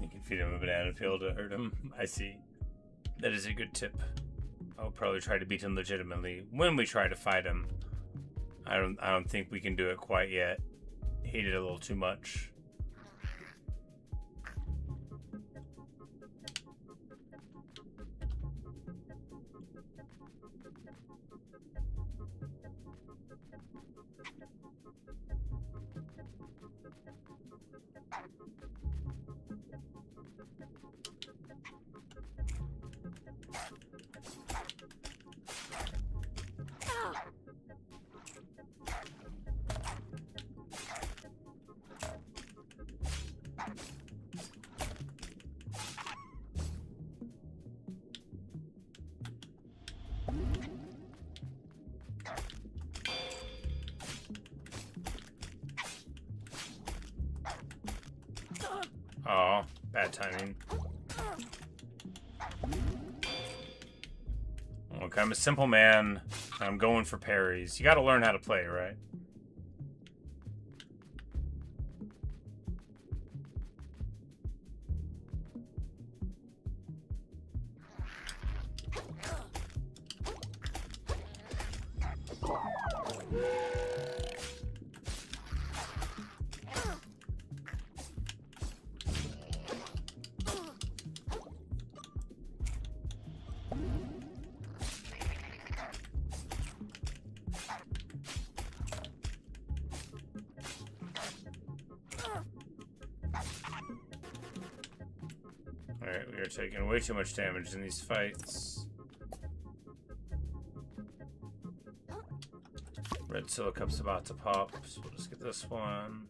You can feed him a banana peel to hurt him. I see. That is a good tip. I'll probably try to beat him legitimately when we try to fight him. I don't think we can do it quite yet. He did a little too much. Oh, bad timing. Look, I'm a simple man. I'm going for parries. You gotta learn how to play, right? Alright, we are taking way too much damage in these fights. Red Silicup's about to pop, so we'll just get this one.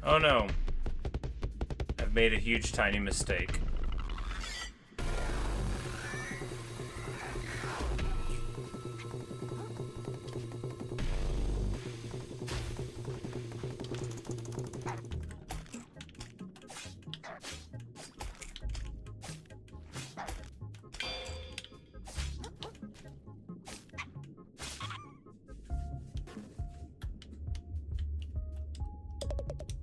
Oh no! I've made a huge tiny mistake.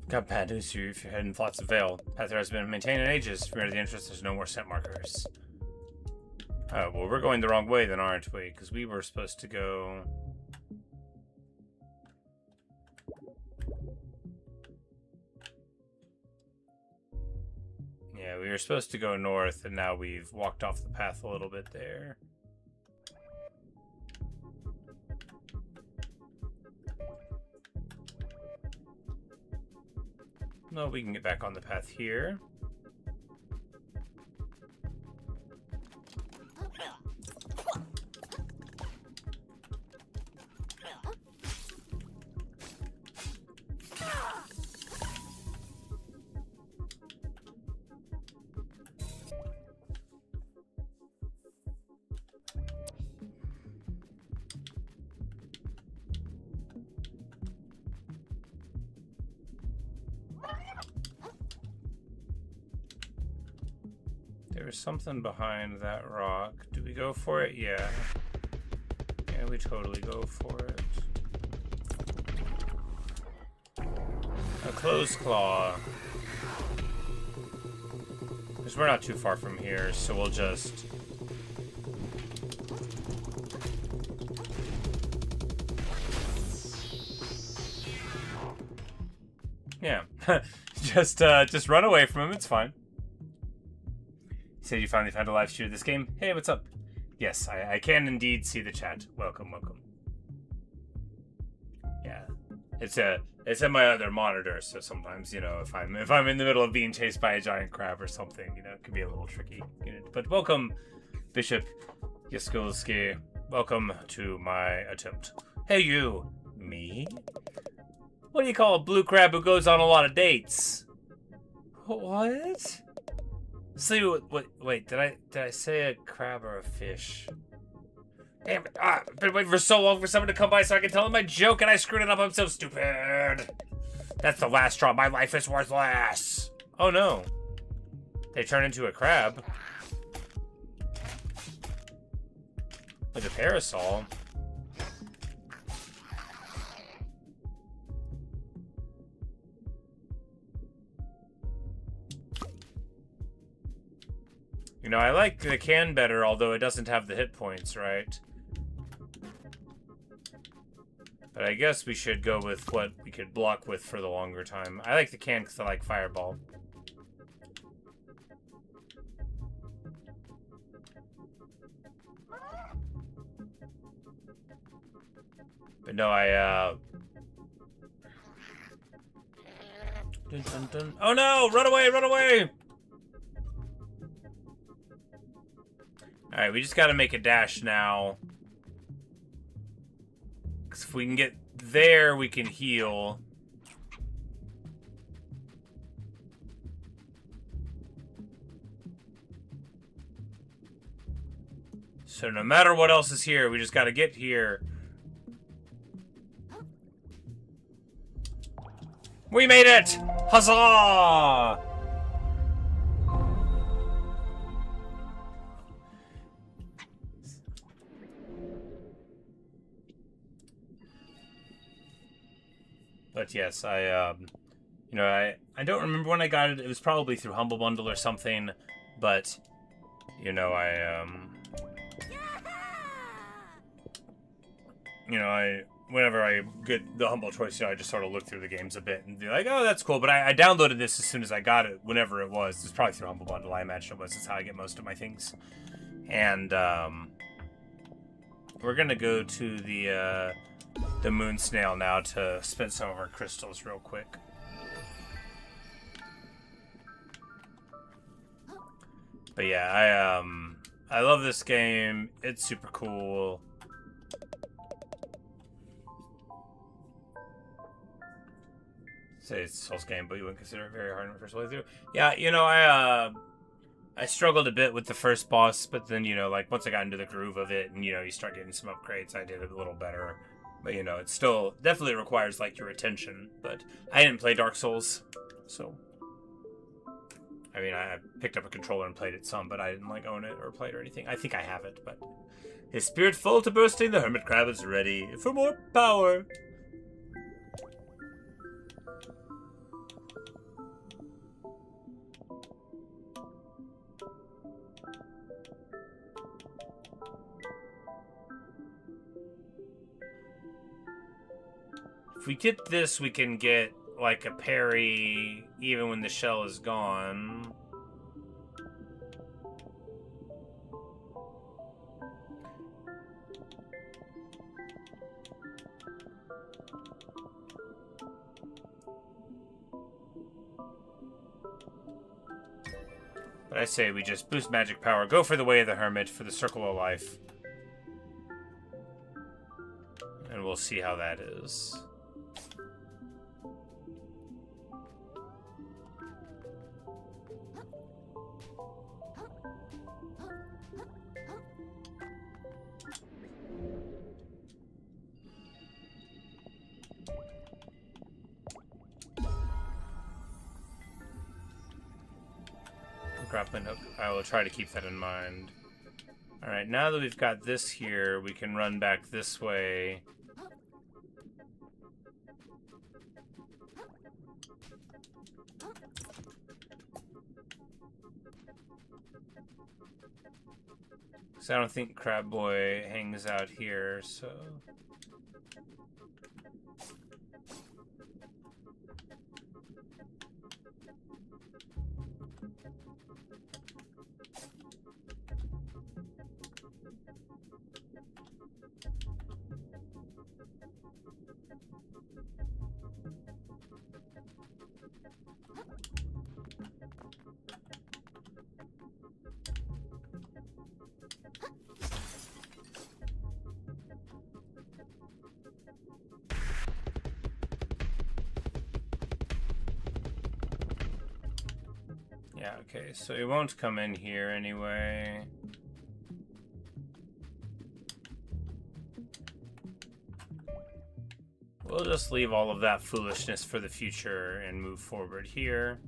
Got bad news for you if you're heading Flotsam Vale. Path has been maintained in ages. If you're in the interest, there's no more scent markers. Oh, well, we're going the wrong way then, aren't we? Because we were supposed to go... Yeah, we were supposed to go north, and now we've walked off the path a little bit there. No, we can get back on the path here. There's something behind that rock. Do we go for it? Yeah. Yeah, we totally go for it. A closed claw. Because we're not too far from here, so we'll just... Yeah. just run away from him, it's fine. You said you finally found a live stream of this game. Hey, what's up? Yes, I can indeed see the chat. Welcome, welcome. Yeah. It's in my other monitor, so sometimes, you know, if I'm in the middle of being chased by a giant crab or something, you know, it can be a little tricky. But welcome, Bishop Yaskulski. Welcome to my attempt. Hey you. Me? What do you call a blue crab who goes on a lot of dates? What? See what wait, did I say a crab or a fish? Damn it. I've been waiting for so long for someone to come by so I can tell them my joke and I screwed it up. I'm so stupid. That's the last straw. My life is worthless. Oh no. They turn into a crab. With a parasol. You know, I like the can better, although it doesn't have the hit points, right? But I guess we should go with what we could block with for the longer time. I like the can because I like Fireball. But no, Dun, dun, dun. Oh no! Run away! Run away! Alright, we just gotta make a dash now. Because if we can get there, we can heal. So no matter what else is here, we just gotta get here. We made it! Huzzah! But yes, you know, I don't remember when I got it. It was probably through Humble Bundle or something, but, you know, you know, whenever I get the Humble Choice, you know, I just sort of look through the games a bit and be like, oh, that's cool. But I downloaded this as soon as I got it, whenever it was. It was probably through Humble Bundle, I imagine it was. That's how I get most of my things. And, we're gonna go to the moon snail now to spend some of our crystals real quick. But yeah, I love this game. It's super cool. Say it's a Souls game, but you wouldn't consider it very hard in the first playthrough. Yeah, you know, I struggled a bit with the first boss, but then, you know, like, once I got into the groove of it, and, you know, you start getting some upgrades, I did it a little better. But, you know, it still definitely requires, like, your attention. But I didn't play Dark Souls, so... I mean, I picked up a controller and played it some, but I didn't, like, own it or play it or anything. I think I have it, but... His spirit full to bursting, the hermit crab is ready for more power. If we get this, we can get, like, a parry even when the shell is gone. But I say we just boost magic power, go for the way of the hermit for the circle of life. And we'll see how that is. Grappling hook. I will try to keep that in mind. Alright, now that we've got this here, we can run back this way. So I don't think Crab Boy hangs out here, so... Yeah, okay, so he won't come in here anyway. We'll just leave all of that foolishness for the future and move forward here.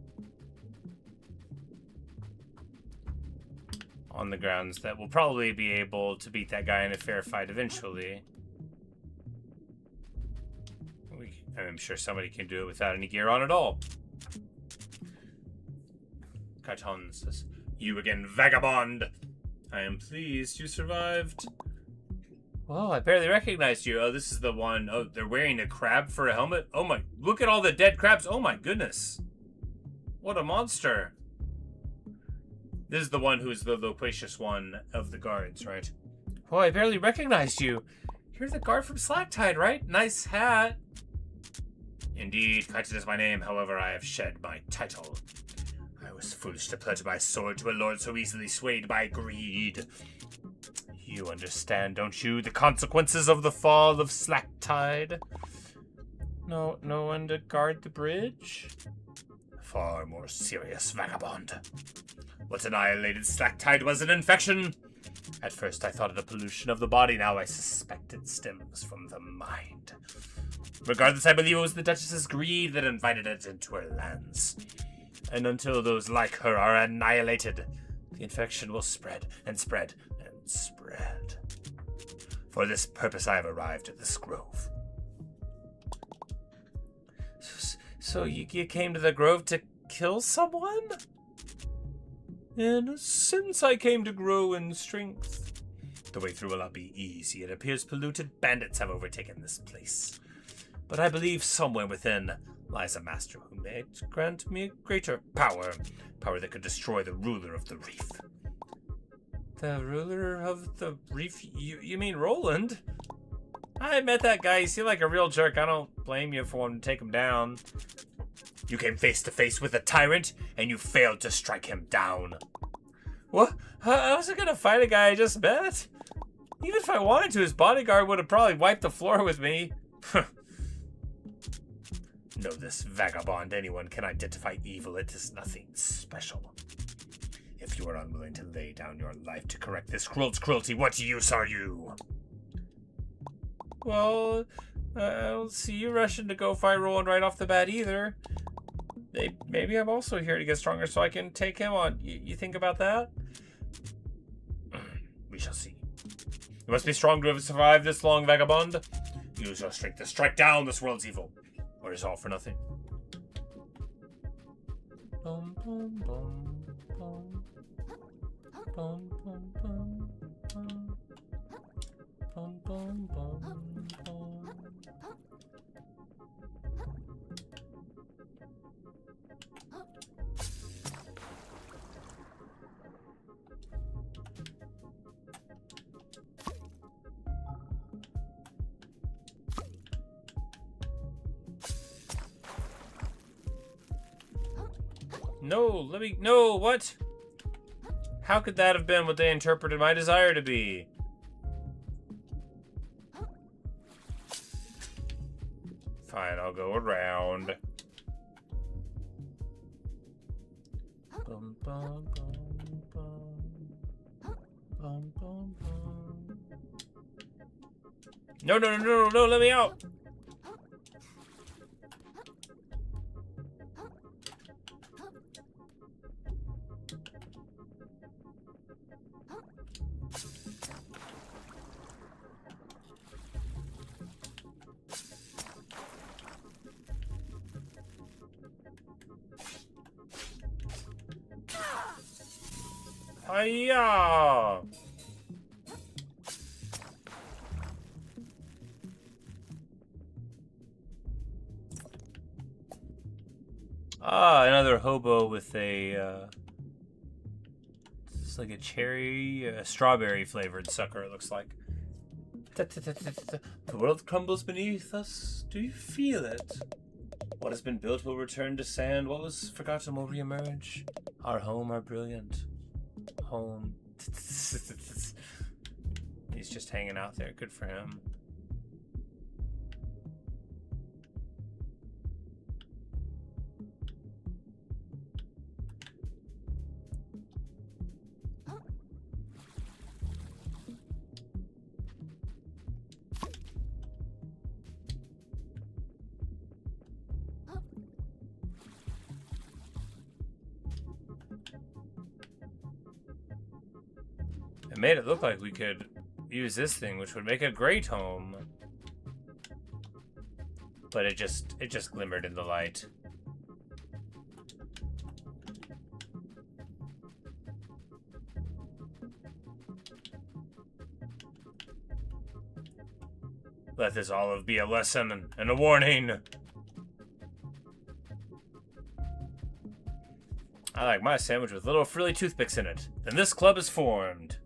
On the grounds that we'll probably be able to beat that guy in a fair fight eventually. I'm sure somebody can do it without any gear on at all. Carton says, "You again, vagabond! I am pleased you survived." Whoa, I barely recognized you. Oh, this is the one. Oh, they're wearing a crab for a helmet? Oh my, look at all the dead crabs. Oh my goodness. What a monster. This is the one who's the loquacious one of the guards, right? Oh, I barely recognized you. You're the guard from Slacktide, right? Nice hat. Indeed, Kaiton is my name. However, I have shed my title. I was foolish to pledge my sword to a lord so easily swayed by greed. You understand, don't you, the consequences of the fall of Slacktide? No one to guard the bridge? Far more serious, vagabond. What annihilated Slacktide was an infection. At first I thought it a pollution of the body, now I suspect it stems from the mind. Regardless, I believe it was the Duchess's greed that invited it into her lands. And until those like her are annihilated, the infection will spread and spread and spread. For this purpose I have arrived at this grove. So you came to the grove to kill someone? In a sense, I came to grow in strength. The way through will not be easy. It appears polluted bandits have overtaken this place. But I believe somewhere within lies a master who may grant me greater power. Power that could destroy the ruler of the reef. The ruler of the reef? You mean Roland? I met that guy. He seemed like a real jerk. I don't blame you for wanting to take him down. You came face to face with a tyrant, and you failed to strike him down. What? I wasn't gonna fight a guy I just met. Even if I wanted to, his bodyguard would have probably wiped the floor with me. Know this, vagabond. Anyone can identify evil. It is nothing special. If you are unwilling to lay down your life to correct this cruelty, what use are you? Well, I don't see you rushing to go fight Roland right off the bat either. Maybe I'm also here to get stronger so I can take him on. You think about that? We shall see. You must be strong to have survived this long, vagabond. Use your strength to strike down this world's evil. Or is all for nothing? Bum, bum, bum, bum. Bum, bum, bum, bum. Bum, bum, bum, bum. No, what? How could that have been what they interpreted my desire to be? Fine, I'll go around. Bum, bum, bum, bum. Bum, bum, bum. No, let me out! Hiya! Ah, another hobo with a, it's like a cherry, strawberry flavored sucker, it looks like. The world crumbles beneath us. Do you feel it? What has been built will return to sand. What was forgotten will reemerge. Our home, our brilliant home. He's just hanging out there. Good for him. It made it look like we could use this thing, which would make a great home. But it just glimmered in the light. Let this olive be a lesson and a warning. I like my sandwich with little frilly toothpicks in it. Then this club is formed.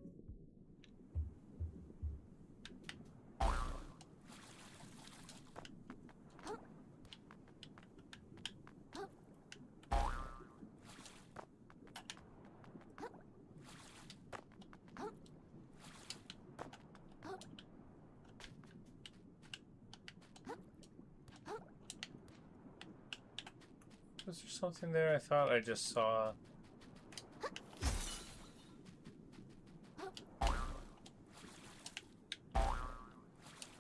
Was there something there I thought I just saw?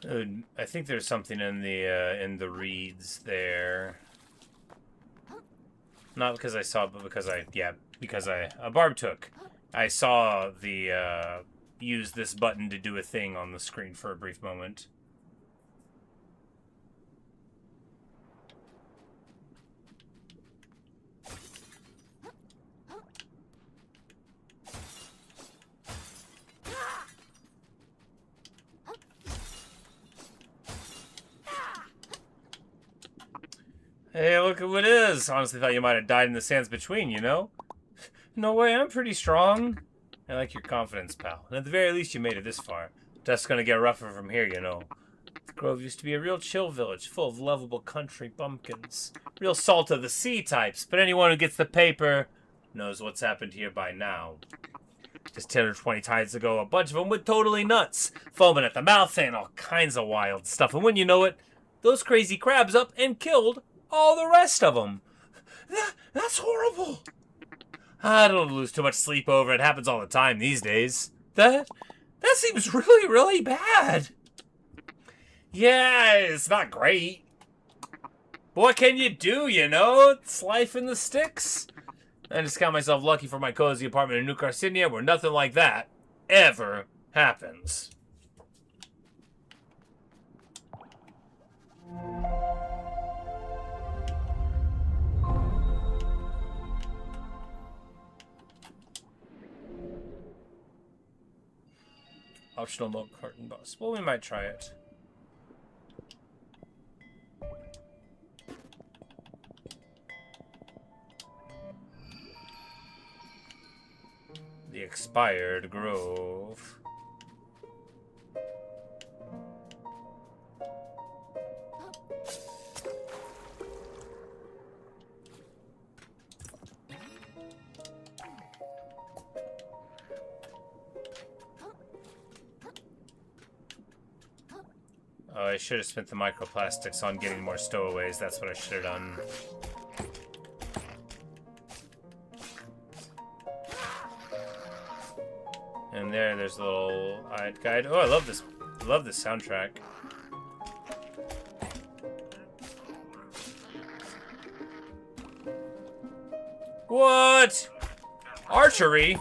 I think there's something in the reeds there. Not because I saw, but because a barb took. I saw the use this button to do a thing on the screen for a brief moment. Hey, look at what it is. Honestly thought you might have died in the sands between, you know? No way, I'm pretty strong. I like your confidence, pal. And at the very least, you made it this far. Dust's gonna get rougher from here, you know. The Grove used to be a real chill village, full of lovable country bumpkins. Real salt of the sea types, but anyone who gets the paper knows what's happened here by now. Just 10 or 20 tides ago, a bunch of them went totally nuts, foaming at the mouth, saying all kinds of wild stuff. And when you know it, those crazy crabs up and killed all the rest of them. That's horrible. I don't lose too much sleep over it. Happens all the time these days. That seems really, really bad. Yeah, it's not great. But what can you do, you know? It's life in the sticks. I just count myself lucky for my cozy apartment in New Carcinia where nothing like that ever happens. Optional milk carton bus. Well, we might try it. The expired grove. Oh, I should have spent the microplastics on getting more stowaways. That's what I should have done. And there's a little guide. Oh, I love this. I love this soundtrack. What? Archery?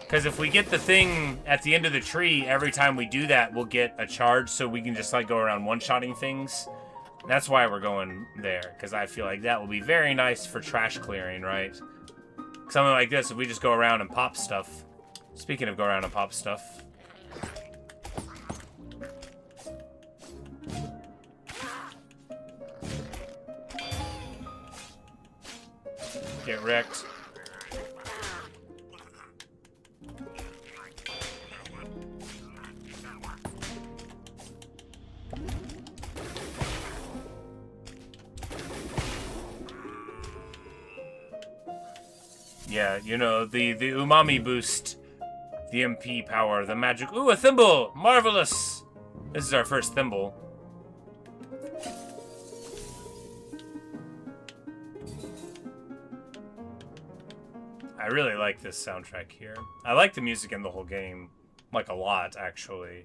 Because if we get the thing at the end of the tree, every time we do that, we'll get a charge, so we can just like go around one-shotting things. That's why we're going there, because I feel like that will be very nice for trash clearing, right? Something like this, if we just go around and pop stuff. Speaking of go around and pop stuff. Get wrecked. Yeah, you know, the umami boost, the MP power, the magic. Ooh, a thimble! Marvelous! This is our first thimble. I really like this soundtrack here. I like the music in the whole game, like a lot, actually.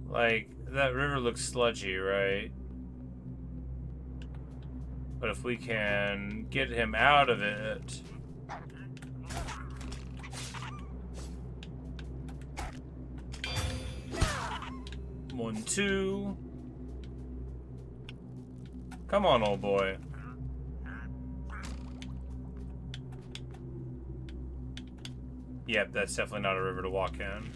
Like, that river looks sludgy, right? But if we can get him out of it... One, two... Come on, old boy. Yep, that's definitely not a river to walk in.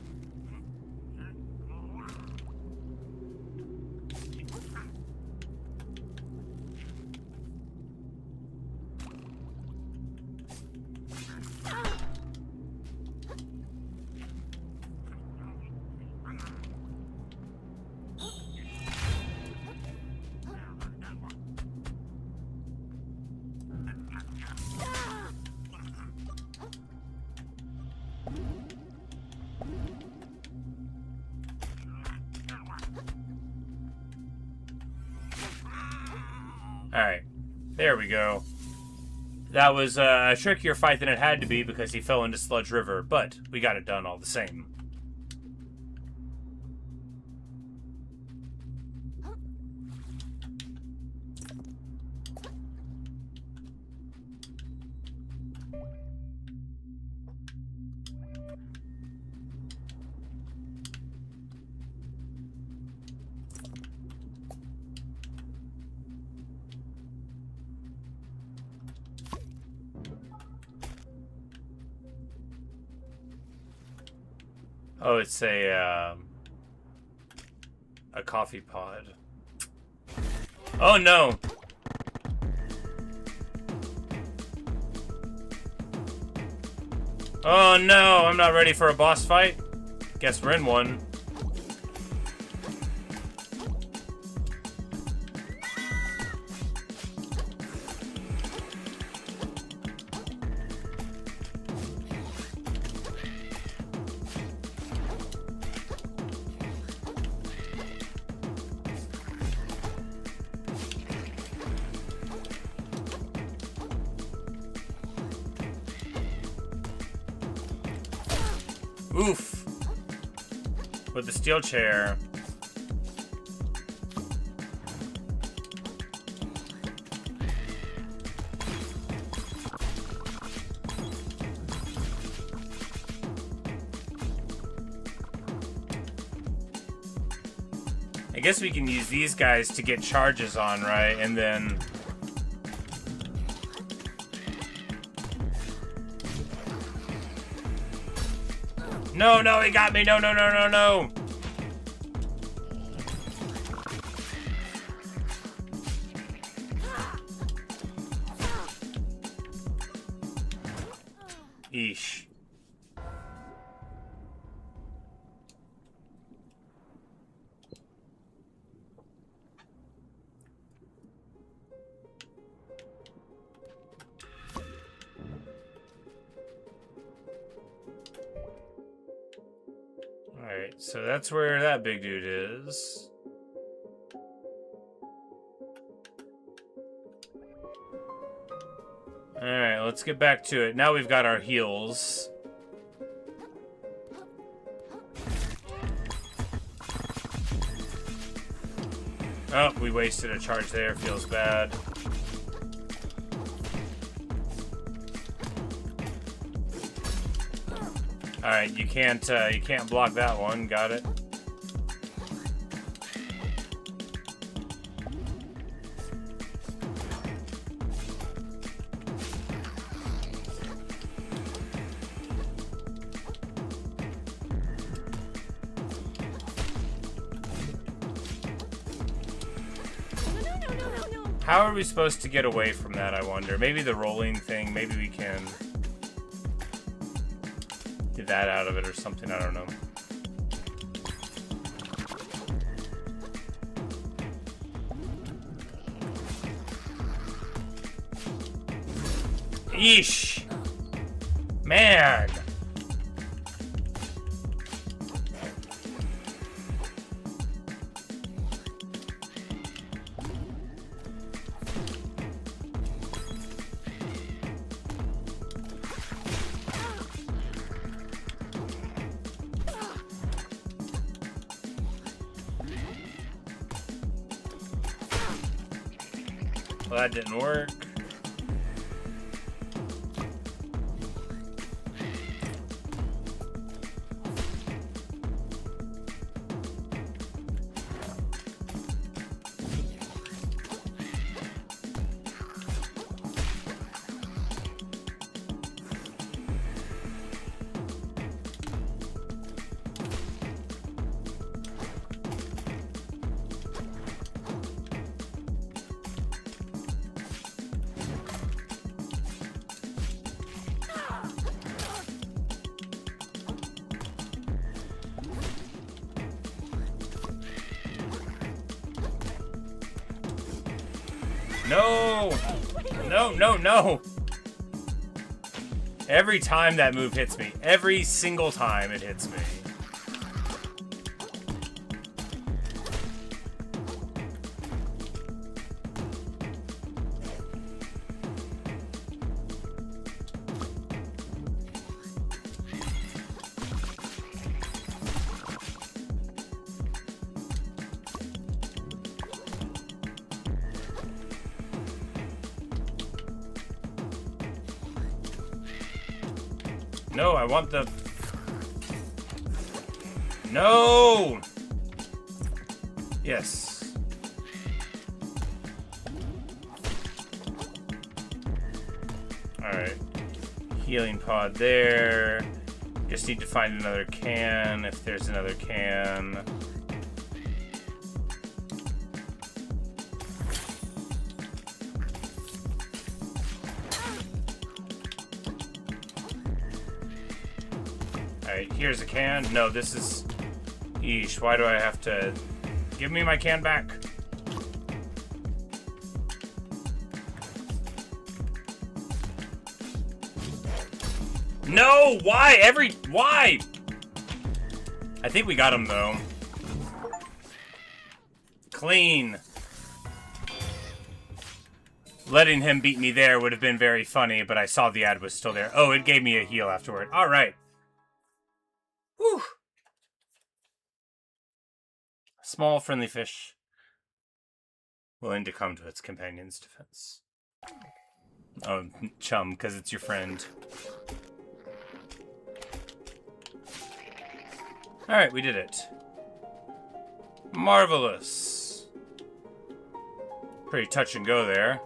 Alright, there we go. That was a trickier fight than it had to be because he fell into Sludge River, but we got it done all the same. Oh, it's a coffee pod. Oh no! Oh no, I'm not ready for a boss fight. Guess we're in one. Oof. With the steel chair. I guess we can use these guys to get charges on, right? And then... No, no, he got me. No, no, no, no, no. Eesh. Alright, so that's where that big dude is. Alright, let's get back to it. Now we've got our heals. Oh, we wasted a charge there. Feels bad. Alright, you can't block that one. Got it. How are we supposed to get away from that, I wonder? Maybe the rolling thing, maybe we can get that out of it or something, I don't know. Yeesh! Man! Well, that didn't work. No! No, no, no! Every time that move hits me. Every single time it hits me. No, I want the... No! Yes. Alright. Healing pod there. Just need to find another can, if there's another can. Alright, here's a can. No, this is... Eesh, why do I have to... Give me my can back. No! Why? Why? I think we got him, though. Clean. Letting him beat me there would have been very funny, but I saw the ad was still there. Oh, it gave me a heal afterward. Alright. Whew. Small, friendly fish. Willing to come to its companion's defense. Oh, chum, because it's your friend. Alright, we did it. Marvelous. Pretty touch and go there.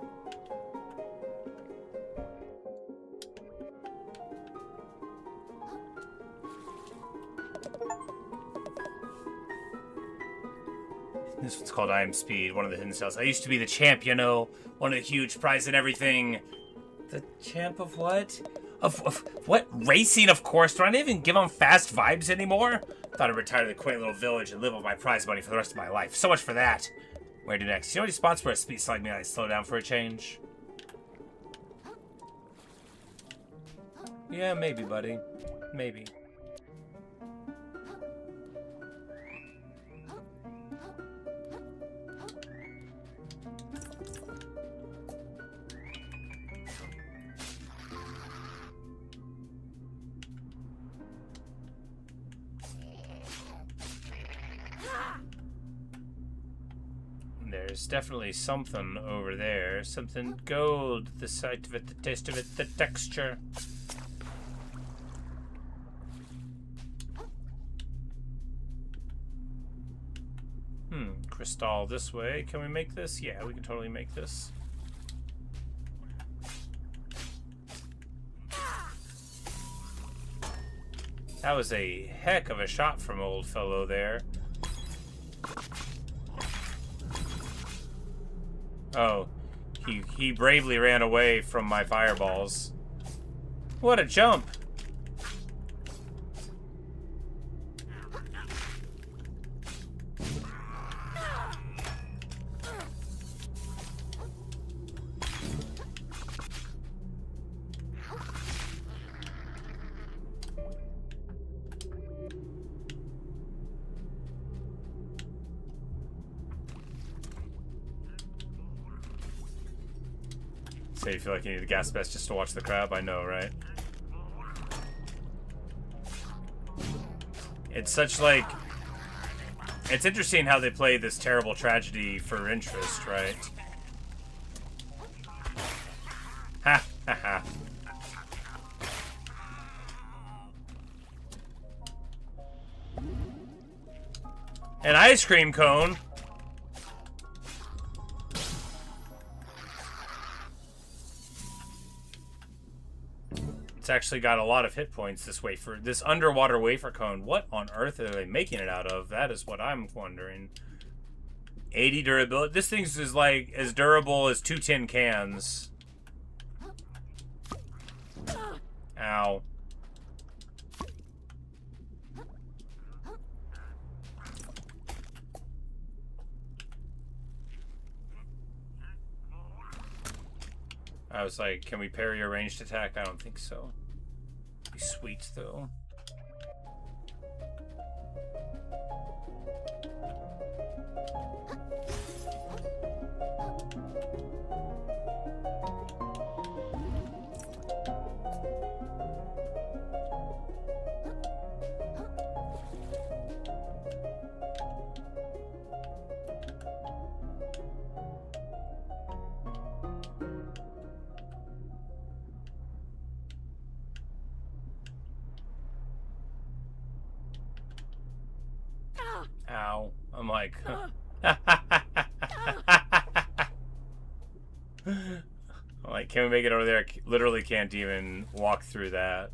This one's called I Am Speed, one of the hidden cells. I used to be the champ, you know. Won a huge prize and everything. The champ of what? Of what? Racing, of course. Do I not even give them fast vibes anymore? Thought I'd retire to the quaint little village and live on my prize money for the rest of my life. So much for that. Where to next? You know any spots where a speed like me I slow down for a change? Yeah, maybe, buddy. Maybe. There's definitely something over there. Something gold. The sight of it, the taste of it, the texture. Crystal this way. Can we make this? Yeah, we can totally make this. That was a heck of a shot from old fellow there. Oh, he bravely ran away from my fireballs. What a jump! So you feel like you need a gas vest just to watch the crab? I know, right? It's such like... It's interesting how they play this terrible tragedy for interest, right? Ha ha ha. An ice cream cone? It's actually got a lot of hit points this wafer. This underwater wafer cone. What on earth are they making it out of? That is what I'm wondering. 80 durability. This thing is like as durable as 2 tin cans. Ow. I was like, can we parry a ranged attack? I don't think so. Be sweet, though. Ow. I'm like... I'm like, can we make it over there? I literally can't even walk through that.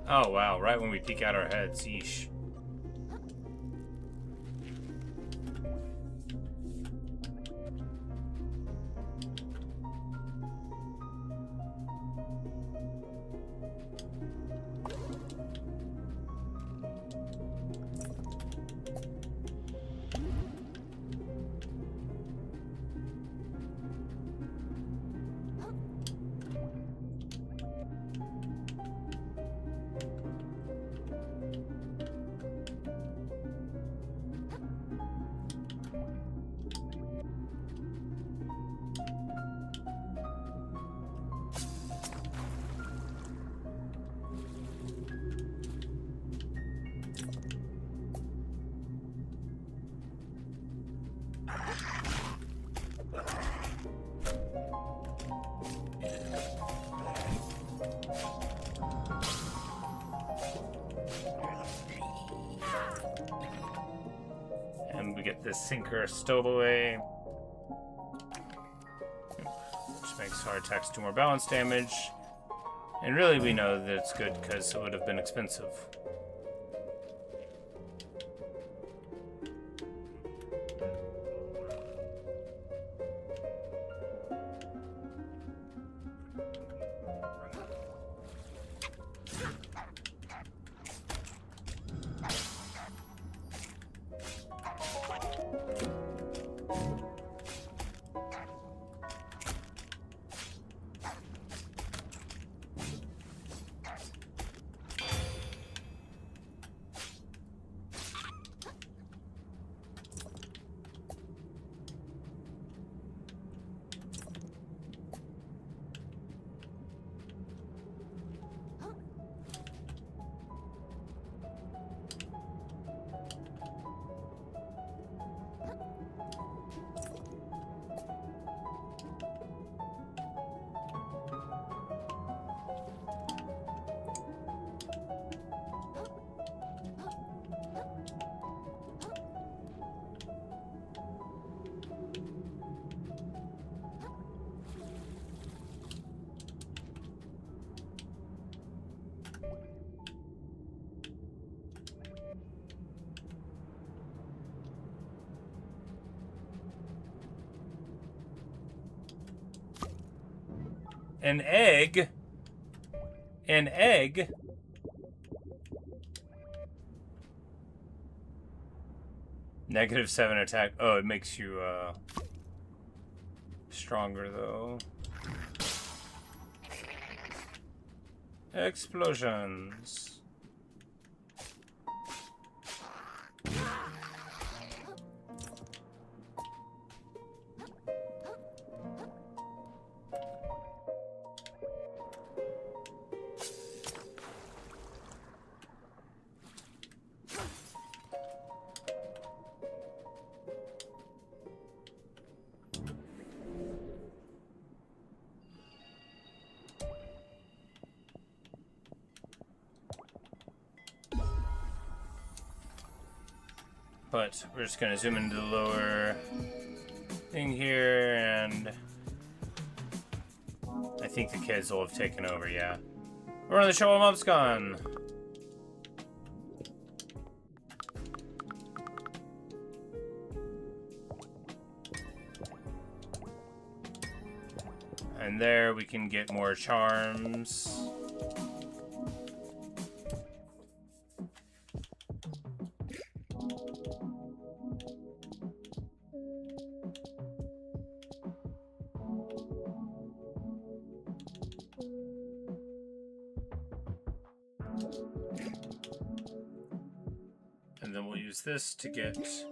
Oh wow, right when we peek out our heads, yeesh. this sinker stowaway. Which makes our attacks do more balance damage. And really we know that it's good because it would have been expensive. An egg? An egg? -7 attack. Oh, it makes you, stronger, though. Explosions. But we're just gonna zoom into the lower thing here, and I think the kids will have taken over, yeah. We're on the show, Mob's gone. And there we can get more charms. And then we'll use this to get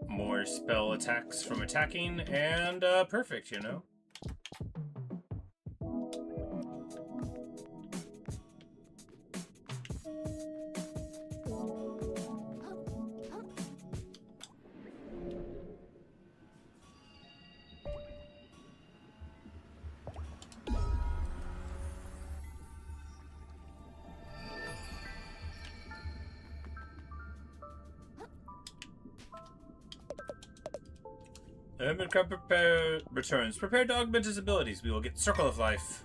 more spell attacks from attacking, and perfect, you know? Hermit Crab returns. Prepared to augment his abilities. We will get Circle of Life.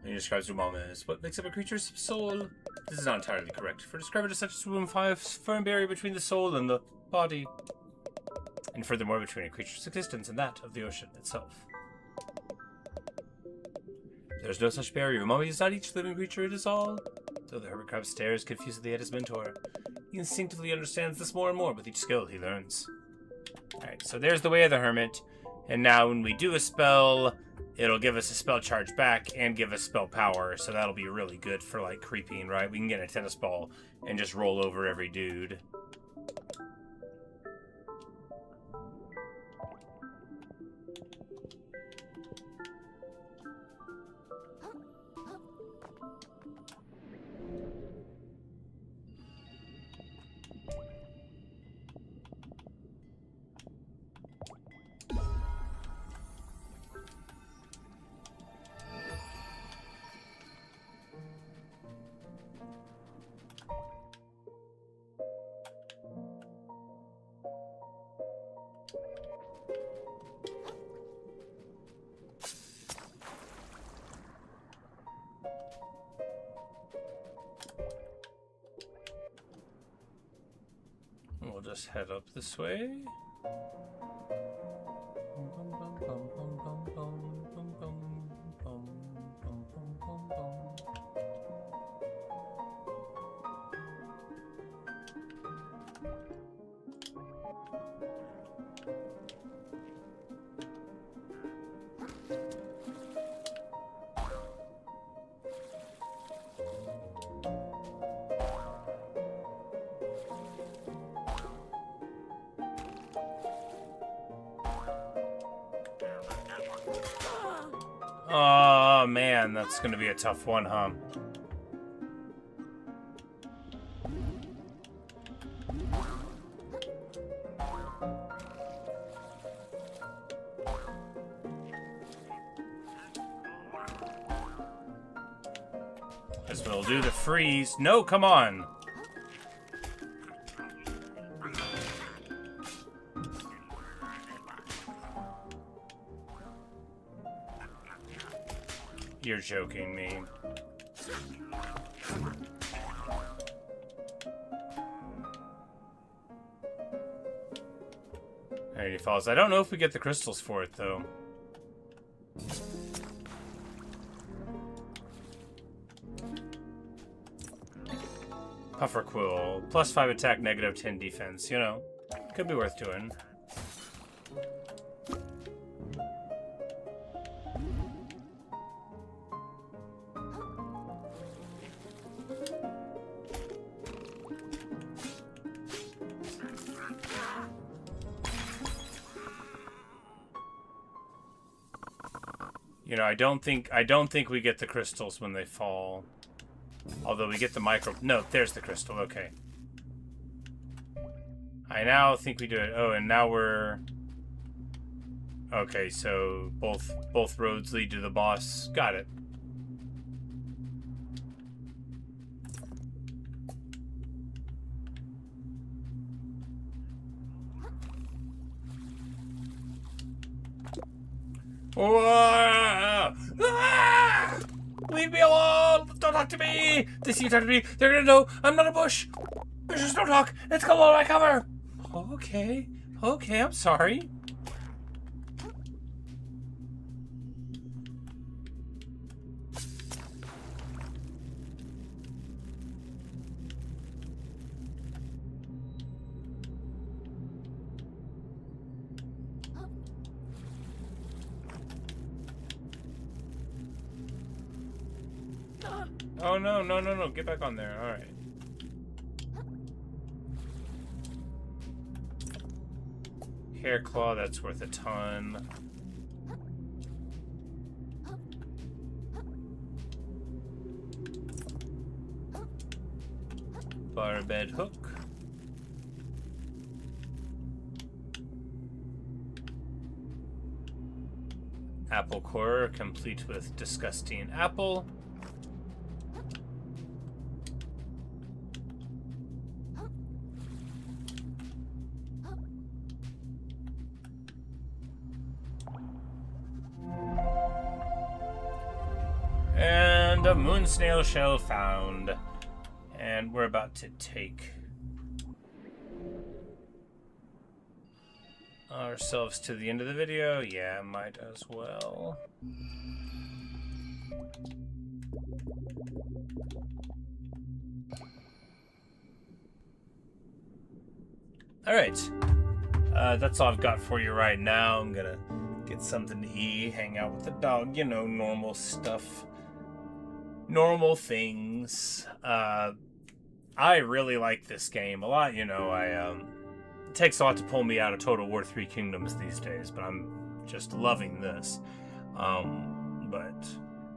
And he describes Umama as what makes up a creature's soul. This is not entirely correct. For describing it as such as womb 5, firm barrier between the soul and the body. And furthermore, between a creature's existence and that of the ocean itself. There is no such barrier. Umami is not each living creature, it is all. Though the hermit crab stares confusedly at his mentor, he instinctively understands this more and more with each skill he learns. Alright, so there's the Way of the Hermit, and now when we do a spell, it'll give us a spell charge back and give us spell power, so that'll be really good for, like, creeping, right? We can get a tennis ball and just roll over every dude. We'll just head up this way. Oh man, that's gonna be a tough one, huh? This will do the freeze. No, come on. You're joking me. There he falls. I don't know if we get the crystals for it, though. Puffer Quill. +5 attack, -10 defense. You know, could be worth doing. You know, I don't think we get the crystals when they fall. Although we get the micro... No, there's the crystal. Okay. I now think we do it. Oh, and now we're... Okay, so both roads lead to the boss. Got it. Leave me alone! Don't talk to me! They see you talk to me, they're gonna know I'm not a bush! Bushes don't talk! Let's go on my cover! Okay, I'm sorry. Oh, no. Get back on there. All right. Hair claw, that's worth a ton. Barbed hook. Apple core, complete with disgusting apple. And a moon snail shell found. And we're about to take ourselves to the end of the video. Yeah, might as well. Alright. That's all I've got for you right now. I'm gonna get something to eat, hang out with the dog, you know, normal stuff. Normal things. I really like this game a lot, you know. It takes a lot to pull me out of Total War 3 Kingdoms these days, but I'm just loving this. But,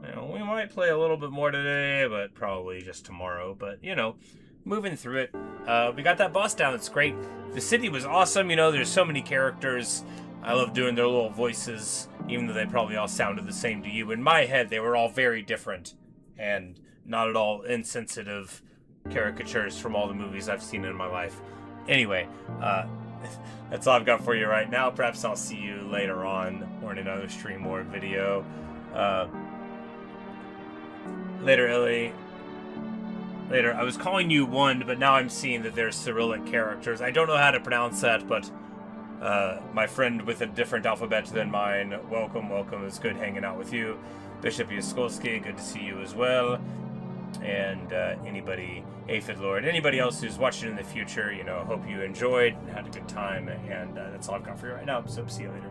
you know, we might play a little bit more today, but probably just tomorrow. But, you know, moving through it. We got that boss down, it's great. The city was awesome, you know, there's so many characters. I love doing their little voices, even though they probably all sounded the same to you. In my head, they were all very different, and not at all insensitive caricatures from all the movies I've seen in my life. Anyway, that's all I've got for you right now. Perhaps I'll see you later on or in another stream or video. Later, Illy. Later. I was calling you Wund, but now I'm seeing that there's Cyrillic characters. I don't know how to pronounce that, but my friend with a different alphabet than mine, welcome. It's good hanging out with you. Bishop Yaskolski, good to see you as well. And anybody, Aphid Lord, anybody else who's watching in the future, you know, hope you enjoyed and had a good time. And that's all I've got for you right now. So see you later.